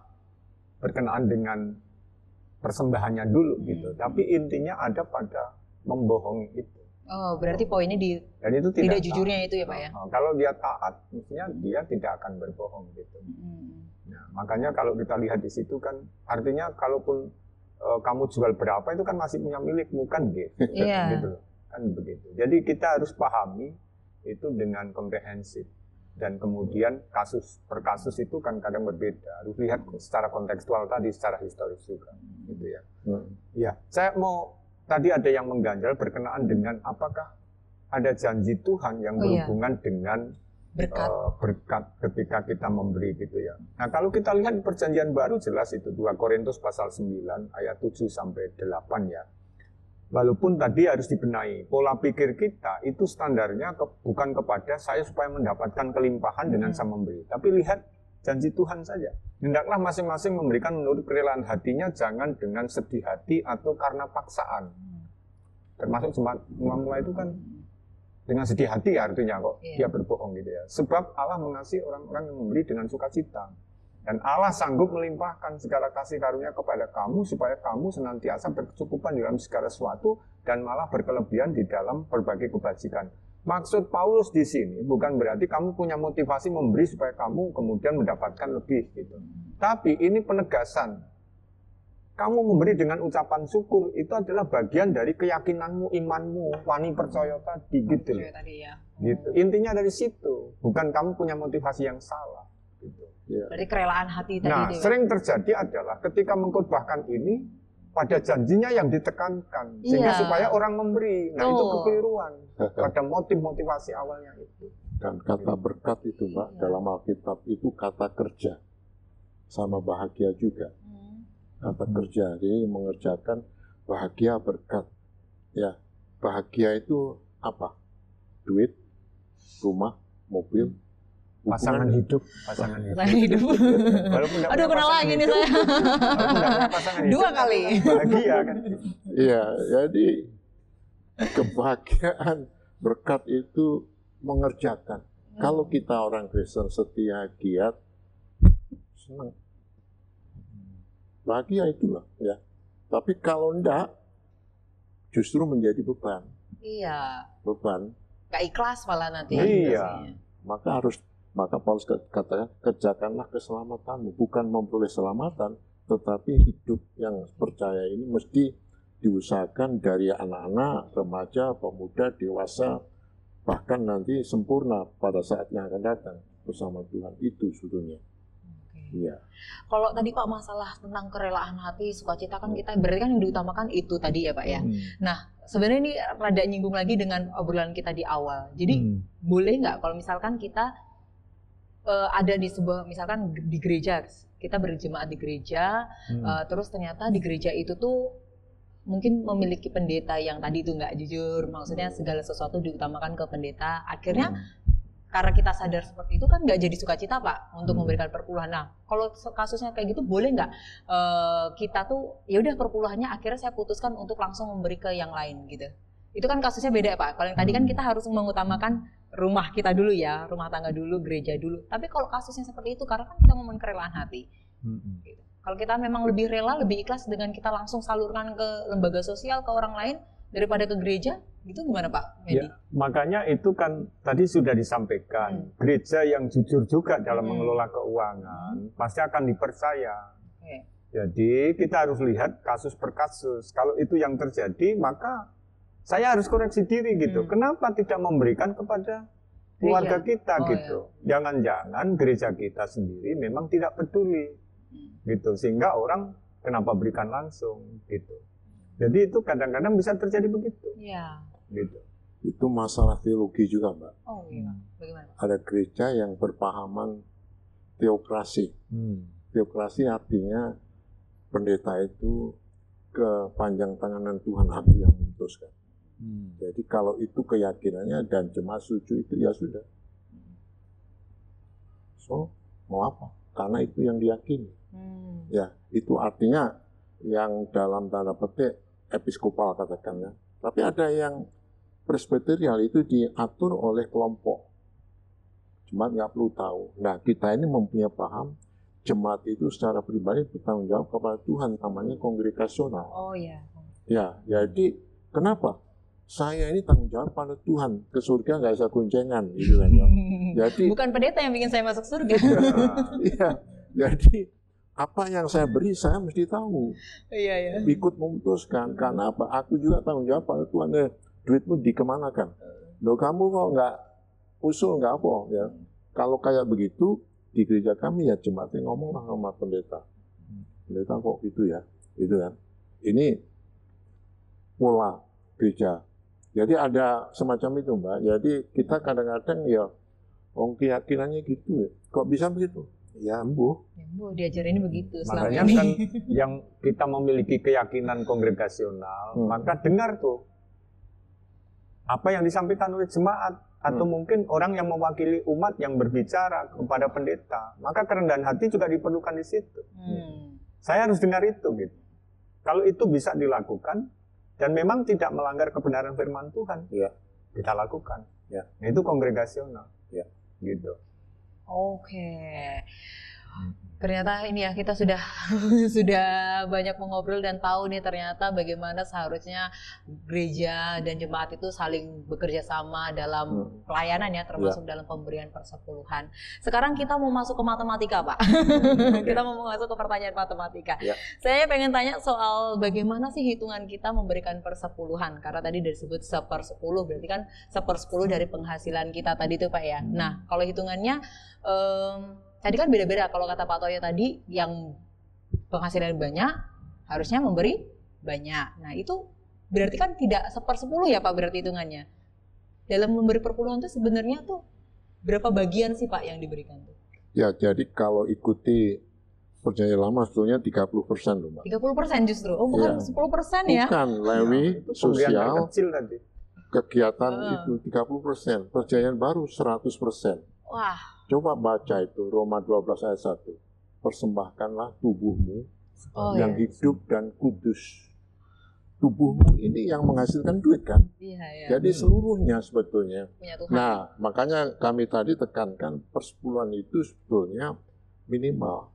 berkenaan dengan persembahannya dulu gitu, tapi intinya ada pada membohongi itu. Oh, berarti poinnya dan itu tidak jujurnya itu ya Pak ya? Kalau dia taat, mestinya dia tidak akan berbohong gitu. Nah, makanya kalau kita lihat di situ kan, artinya kalaupun kamu jual berapa itu kan masih punya milikmu kan gitu, gitu loh, kan begitu. Jadi kita harus pahami itu dengan komprehensif. Dan kemudian kasus per kasus itu kan kadang berbeda. Harus lihat secara kontekstual tadi, secara historis juga, gitu ya. Ya, saya mau tadi ada yang mengganjal berkenaan dengan apakah ada janji Tuhan yang berhubungan dengan berkat ketika kita memberi gitu ya. Nah, kalau kita lihat di Perjanjian Baru jelas itu 2 Korintus pasal 9 ayat 7 sampai 8 ya. Walaupun tadi harus dibenahi, pola pikir kita itu standarnya bukan kepada saya supaya mendapatkan kelimpahan dengan saya memberi. Tapi lihat janji Tuhan saja. Hendaklah masing-masing memberikan menurut kerelaan hatinya, jangan dengan sedih hati atau karena paksaan. Termasuk jemaat mula itu kan dengan sedih hati artinya kok dia berbohong gitu ya. Sebab Allah mengasihi orang-orang yang memberi dengan sukacita. Dan Allah sanggup melimpahkan segala kasih karunia kepada kamu supaya kamu senantiasa berkecukupan dalam segala sesuatu dan malah berkelebihan di dalam berbagai kebajikan. Maksud Paulus di sini bukan berarti kamu punya motivasi memberi supaya kamu kemudian mendapatkan lebih gitu. Tapi ini penegasan. Kamu memberi dengan ucapan syukur itu adalah bagian dari keyakinanmu, imanmu, wani percaya tadi gitu. Gitu. Intinya dari situ, bukan kamu punya motivasi yang salah. Gitu. Dari kerelaan hati tadi. Nah, sering terjadi adalah ketika mengkhotbahkan ini pada janjinya yang ditekankan sehingga supaya orang memberi. Nah, itu kekeliruan pada motivasi awalnya itu. Dan kata berkat itu, Mbak, dalam Alkitab itu kata kerja sama bahagia juga. Kata kerja, jadi mengerjakan bahagia berkat. Ya, bahagia itu apa? Duit, rumah, mobil. Pasangan hidup. Aduh, kenal lagi nih saya. 2 kali. Bahagia kan. Iya, jadi kebahagiaan berkat itu mengerjakan. Kalau kita orang Kristen setia, giat, senang. Bahagia itulah ya. Tapi kalau enggak, justru menjadi beban. Iya. Beban. Gak ikhlas malah nanti. Iya. Maka Paulus katakan, kerjakanlah keselamatanmu. Bukan memperoleh keselamatan, tetapi hidup yang percaya ini mesti diusahakan dari anak-anak, remaja, pemuda, dewasa, bahkan nanti sempurna pada saat yang akan datang bersama Tuhan. Itu sebetulnya. Iya. Kalau tadi Pak masalah tentang kerelaan hati, sukacita kan kita berarti kan yang diutamakan itu tadi ya Pak ya. Nah, sebenarnya ini rada nyinggung lagi dengan obrolan kita di awal. Jadi boleh nggak kalau misalkan kita ada di sebuah, misalkan di gereja, kita berjemaat di gereja, terus ternyata di gereja itu tuh mungkin memiliki pendeta yang tadi itu nggak jujur, maksudnya segala sesuatu diutamakan ke pendeta, akhirnya karena kita sadar seperti itu kan nggak jadi sukacita Pak untuk memberikan perpuluhan. Nah kalau kasusnya kayak gitu boleh nggak kita tuh ya udah perpuluhannya akhirnya saya putuskan untuk langsung memberi ke yang lain gitu. Itu kan kasusnya beda ya Pak. Kalau yang tadi kan kita harus mengutamakan rumah kita dulu ya, rumah tangga dulu, gereja dulu. Tapi kalau kasusnya seperti itu karena kan kita ngomongin kerelaan hati. Gitu. Kalau kita memang lebih rela, lebih ikhlas dengan kita langsung salurkan ke lembaga sosial, ke orang lain daripada ke gereja, gitu gimana Pak Medi? Ya, makanya itu kan tadi sudah disampaikan, gereja yang jujur juga dalam mengelola keuangan pasti akan dipercaya. Jadi kita harus lihat kasus per kasus. Kalau itu yang terjadi, maka saya harus koreksi diri gitu. Kenapa tidak memberikan kepada keluarga kita gitu? Jangan-jangan gereja kita sendiri memang tidak peduli. Gitu, sehingga orang kenapa berikan langsung gitu. Jadi itu kadang-kadang bisa terjadi begitu. Iya. Gitu. Itu masalah teologi juga, Mbak. Oh iya. Bagaimana? Ada gereja yang berpahaman teokrasi. Teokrasi artinya pendeta itu kepanjang tanganan Tuhan, aku yang memutuskan. Jadi kalau itu keyakinannya dan jemaat setuju itu ya sudah. So mau apa? Karena itu yang diyakini. Ya, itu artinya yang dalam tanda petik episkopal katakannya. Tapi ada yang presbyterial itu diatur oleh kelompok. Jemaat nggak perlu tahu. Nah, kita ini mempunyai paham jemaat itu secara pribadi bertanggung jawab kepada Tuhan, namanya kongregasional. Oh iya. Ya, jadi kenapa? Saya ini tanggung jawab pada Tuhan, ke surga nggak bisa goncengan, gitu kan ya. Jadi bukan pendeta yang bikin saya masuk surga. Iya, jadi apa yang saya beri saya mesti tahu. Iya. Ikut memutuskan, karena apa? Aku juga tanggung jawab pada Tuhan. Duitmu dikemanakan? Loh kamu kok nggak usul nggak apa? Ya, kalau kayak begitu di gereja kami ya jemaatnya ngomonglah sama pendeta. Pendeta kok gitu ya, gitu kan? Ini pola gereja. Jadi ada semacam itu Mbak. Jadi kita kadang-kadang ya, keyakinannya gitu ya. Kok bisa begitu? Ya Bu. Diajarinnya begitu. Makanya kan yang kita memiliki keyakinan kongregasional, maka dengar tuh apa yang disampaikan oleh jemaat atau mungkin orang yang mewakili umat yang berbicara kepada pendeta. Maka kerendahan hati juga diperlukan di situ. Saya harus dengar itu gitu. Kalau itu bisa dilakukan dan memang tidak melanggar kebenaran firman Tuhan, ya kita lakukan. Ya, itu kongregasional. Ya, gitu. Oke. Ternyata ini ya kita sudah banyak mengobrol dan tahu nih ternyata bagaimana seharusnya gereja dan jemaat itu saling bekerja sama dalam pelayanan ya, termasuk dalam pemberian persepuluhan. Sekarang kita mau masuk ke matematika Pak. Kita mau masuk ke pertanyaan matematika. Saya pengen tanya soal bagaimana sih hitungan kita memberikan persepuluhan, karena tadi disebut 1/10 berarti kan 1/10 dari penghasilan kita tadi tuh Pak ya. Nah kalau hitungannya tadi kan beda-beda, kalau kata Pak Toyo tadi yang penghasilan banyak harusnya memberi banyak. Nah itu berarti kan tidak 1/10 ya Pak berarti hitungannya. Dalam memberi perpuluhan itu sebenarnya tuh berapa bagian sih Pak yang diberikan tuh? Ya jadi kalau ikuti perjanjian lama sebetulnya 30% loh Mbak. 30% justru? Oh bukan 10% ya? Bukan, lewi, sosial, kecil tadi. Kegiatan itu 30%, perjanjian baru 100%. Wah. Coba baca itu Roma 12 ayat 1. Persembahkanlah tubuhmu yang hidup dan kudus. Tubuhmu ini yang menghasilkan duit kan? Iya. Jadi seluruhnya sebetulnya. Nah, makanya kami tadi tekankan persepuluhan itu sebetulnya minimal.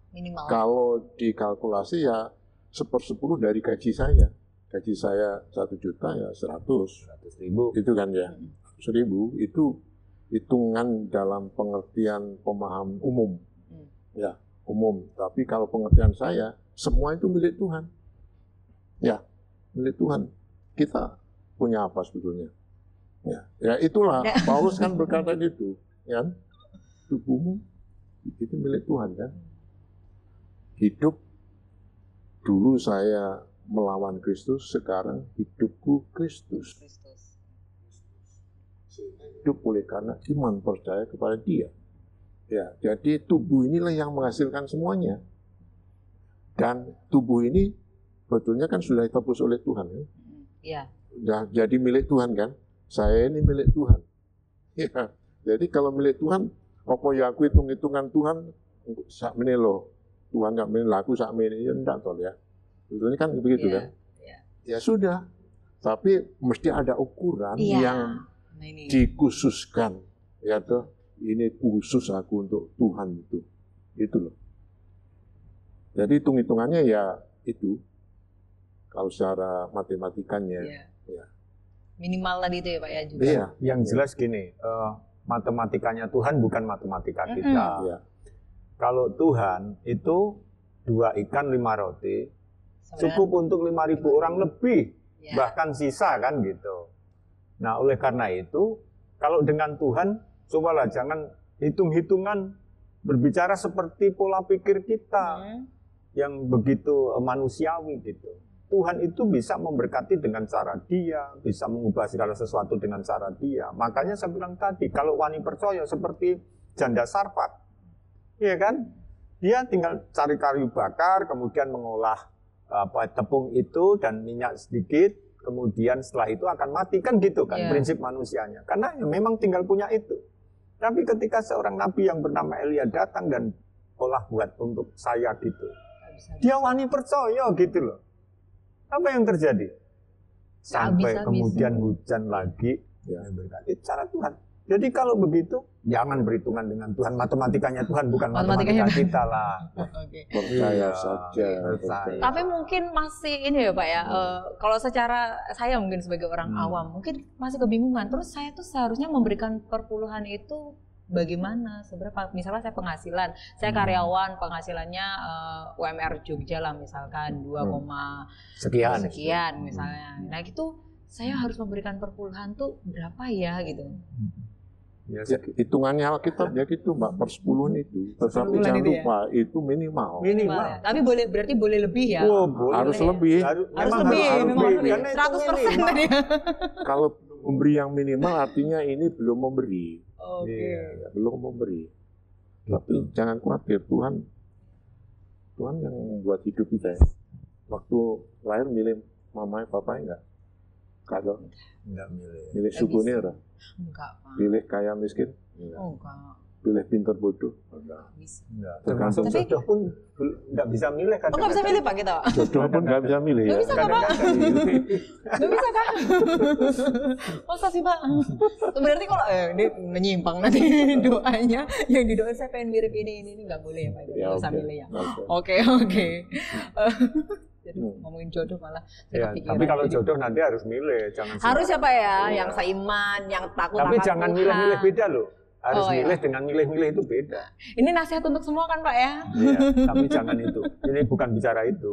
Kalau dikalkulasi ya 1/10 dari gaji saya. Gaji saya 1 juta ya 100.000. Itu kan ya. 1.000 itu hitungan dalam pengertian pemahaman umum, ya umum. Tapi kalau pengertian saya, semua itu milik Tuhan, ya milik Tuhan. Kita punya apa sebetulnya? Ya itulah Paulus kan berkata gitu, kan? Tubuhmu itu milik Tuhan kan? Hidup dulu saya melawan Kristus, sekarang hidupku Kristus. Hidup oleh karena iman percaya kepada Dia. Ya, jadi tubuh inilah yang menghasilkan semuanya. Dan tubuh ini sebetulnya kan sudah ditebus oleh Tuhan kan? Iya. Sudah jadi milik Tuhan kan? Saya ini milik Tuhan. Ya. Jadi kalau milik Tuhan, apa ya aku hitung-hitungan Tuhan sak meneh loh. Tuhan nggak meneh aku sak meneh ya enggak toh ya. Sebetulnya kan begitu kan? Iya. Ya sudah. Tapi mesti ada ukuran yang Nah, ini. dikhususkan. Ya toh, ini khusus aku untuk Tuhan itu. Itu loh. Jadi hitung-hitungannya ya itu. Kalau secara matematikanya. Iya. Ya. Minimal tadi itu ya Pak ya juga. Iya. Yang jelas gini, matematikanya Tuhan bukan matematika kita. Iya. Kalau Tuhan itu 2 ikan 5 roti, cukup untuk 5.000 orang lebih, Ya. bahkan sisa kan gitu. Nah oleh karena itu, kalau dengan Tuhan, cobalah jangan hitung-hitungan berbicara seperti pola pikir kita yang begitu manusiawi gitu. Tuhan itu bisa memberkati dengan cara Dia, bisa mengubah segala sesuatu dengan cara Dia. Makanya saya bilang tadi, kalau wani percaya seperti janda Sarfat, iya kan? Dia tinggal cari kayu bakar, kemudian mengolah tepung itu dan minyak sedikit, kemudian setelah itu akan mati, kan gitu kan prinsip manusianya. Karena ya memang tinggal punya itu. Tapi ketika seorang nabi yang bernama Elia datang dan olah buat untuk saya gitu, dia wani percaya gitu loh. Apa yang terjadi? Sampai kemudian hujan lagi, ya berarti cara Tuhan. Jadi kalau begitu, jangan berhitungan dengan Tuhan. Matematikanya Tuhan, bukan matematika kita lah. Percaya saja. Percaya. Tapi mungkin masih ini ya Pak ya, kalau secara saya mungkin sebagai orang awam, mungkin masih kebingungan. Terus saya tuh seharusnya memberikan perpuluhan itu bagaimana? Seberapa? Misalnya saya penghasilan, saya karyawan, penghasilannya UMR Jogja lah misalkan 2, sekian misalnya. Nah itu saya harus memberikan perpuluhan tuh berapa ya gitu? Ya, hitungannya Alkitab ya gitu Mbak, persepuluhan itu. Tetapi jangan lupa itu minimal. Ya. Tapi berarti boleh lebih ya? Oh, harus lebih. Harus lebih. 100% tadi. Kalau memberi yang minimal artinya ini belum memberi. Oke. Ya, belum memberi. Tapi jangan khawatir, Tuhan yang membuat hidup kita. Waktu lahir milih mamanya, papanya enggak? Kagak. Enggak milih. Milih sukunya enggak? Enggak, Pak. Pilih kaya miskin? Enggak. Pilih pintar bodoh? Enggak. Enggak. Termasuk jodoh pun enggak bisa milih kan? Enggak bisa milih Pak kita. Jodoh pun enggak bisa milih ya. Enggak bisa Pak. Enggak bisa Kak. Masa sih Pak? Berarti kalau ini menyimpang nanti doanya yang didoain saya pengen mirip ini enggak boleh ya Pak. Enggak bisa milih ya. Oke. Jadi ngomongin jodoh malah ya, tapi kalau jodoh nanti harus milih, jangan harus siapa ya? Yang seiman, yang takut akan Tuhan. Tapi jangan milih-milih beda loh. Harus milih iya. dengan milih-milih itu beda. Ini nasihat untuk semua kan Pak ya? Iya, tapi jangan itu. Ini bukan bicara itu.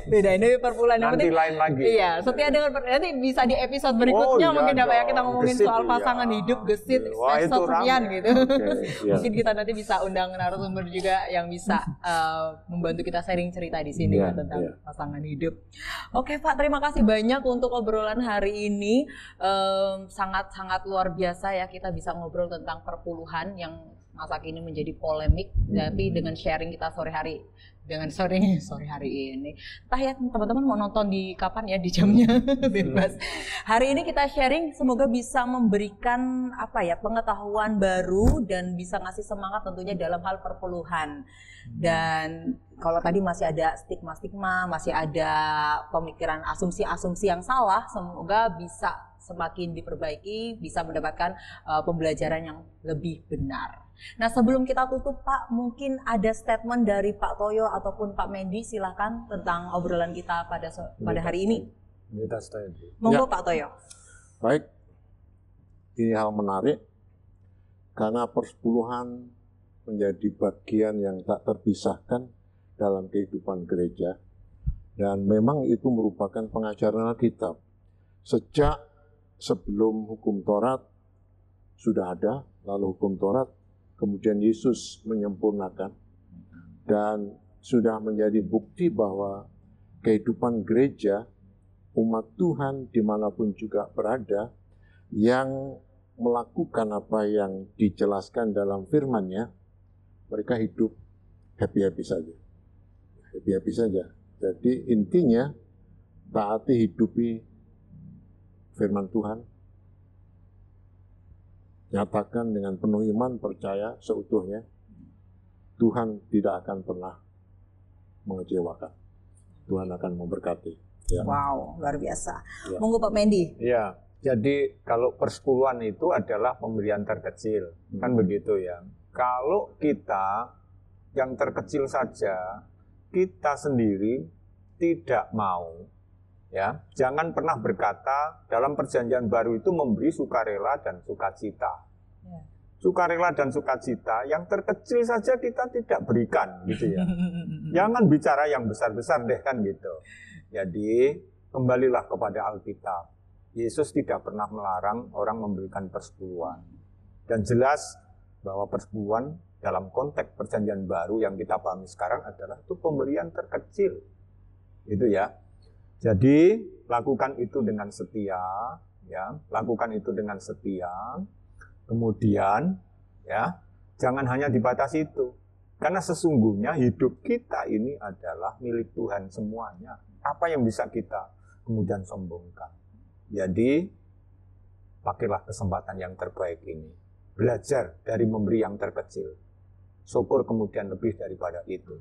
Beda, ini perpuluhan. Nanti lain lagi. Iya, setia dengan nanti bisa di episode berikutnya mungkin apa ya kita ngomongin gesit, soal pasangan hidup, gesit, episode sekian gitu. Mungkin kita nanti bisa undang narasumber juga yang bisa membantu kita sharing cerita di sini tentang pasangan hidup. Oke Pak, terima kasih banyak untuk obrolan hari ini. Sangat-sangat luar biasa ya kita bisa ngobrol tentang perpuluhan yang masa kini menjadi polemik, tapi dengan sharing kita sore hari ini. Entah ya teman-teman mau nonton di kapan ya, di jamnya bebas. Hari ini kita sharing, semoga bisa memberikan pengetahuan baru dan bisa ngasih semangat tentunya dalam hal perpuluhan. Dan kalau tadi masih ada stigma-stigma, masih ada pemikiran asumsi-asumsi yang salah, semoga bisa semakin diperbaiki, bisa mendapatkan pembelajaran yang lebih benar. Nah sebelum kita tutup Pak, mungkin ada statement dari Pak Toyo ataupun Pak Mendy, silakan tentang obrolan kita pada hari ini. Monggo Pak Toyo. Baik, ini hal menarik karena persepuluhan menjadi bagian yang tak terpisahkan dalam kehidupan gereja, dan memang itu merupakan pengajaran Alkitab. Sejak sebelum hukum Taurat sudah ada, lalu hukum Taurat, kemudian Yesus menyempurnakan, dan sudah menjadi bukti bahwa kehidupan gereja, umat Tuhan dimanapun juga berada, yang melakukan apa yang dijelaskan dalam firman-Nya, mereka hidup happy-happy saja. Happy-happy saja. Jadi intinya taati, hidupi firman Tuhan, nyatakan dengan penuh iman, percaya seutuhnya, Tuhan tidak akan pernah mengecewakan. Tuhan akan memberkati. Ya. Wow, luar biasa. Ya. Monggo Pak Mendy. Ya, jadi kalau persepuluhan itu adalah pemberian terkecil, kan begitu ya. Kalau kita yang terkecil saja, kita sendiri tidak mau, ya, jangan pernah berkata dalam perjanjian baru itu memberi sukarela dan sukacita. Ya. Sukarela dan sukacita yang terkecil saja kita tidak berikan, gitu ya. Jangan bicara yang besar-besar deh, kan gitu. Jadi kembalilah kepada Alkitab. Yesus tidak pernah melarang orang memberikan persepuluhan. Dan jelas bahwa persepuluhan dalam konteks perjanjian baru yang kita pahami sekarang adalah itu pemberian terkecil. Itu ya. Jadi lakukan itu dengan setia, ya. Lakukan itu dengan setia. Kemudian ya, jangan hanya dibatasi itu. Karena sesungguhnya hidup kita ini adalah milik Tuhan semuanya. Apa yang bisa kita kemudian sombongkan? Jadi, pakailah kesempatan yang terbaik ini. Belajar dari memberi yang terkecil. Syukur kemudian lebih daripada itu.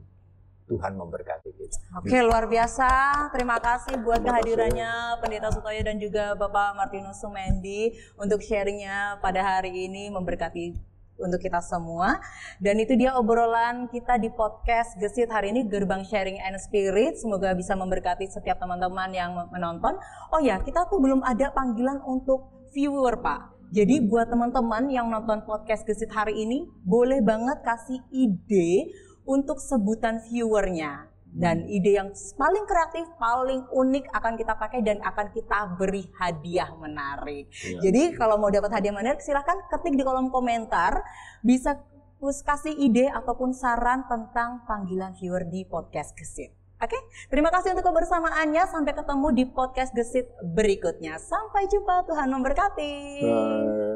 Tuhan memberkati kita. Oke, luar biasa. Terima kasih buat kehadirannya Pendeta Sutoyo dan juga Bapak Martinus Sumendi untuk sharingnya pada hari ini, memberkati untuk kita semua. Dan itu dia obrolan kita di podcast Gesit hari ini, Gerbang Sharing and Spirit. Semoga bisa memberkati setiap teman-teman yang menonton. Oh ya, kita tuh belum ada panggilan untuk viewer, Pak. Jadi buat teman-teman yang nonton podcast Gesit hari ini, boleh banget kasih ide untuk sebutan viewernya. Dan ide yang paling kreatif, paling unik akan kita pakai dan akan kita beri hadiah menarik. Ya. Jadi kalau mau dapat hadiah menarik, silahkan ketik di kolom komentar. Bisa kasih ide ataupun saran tentang panggilan viewer di podcast Gesit. Oke, terima kasih untuk kebersamaannya. Sampai ketemu di podcast Gesit berikutnya. Sampai jumpa, Tuhan memberkati. Bye.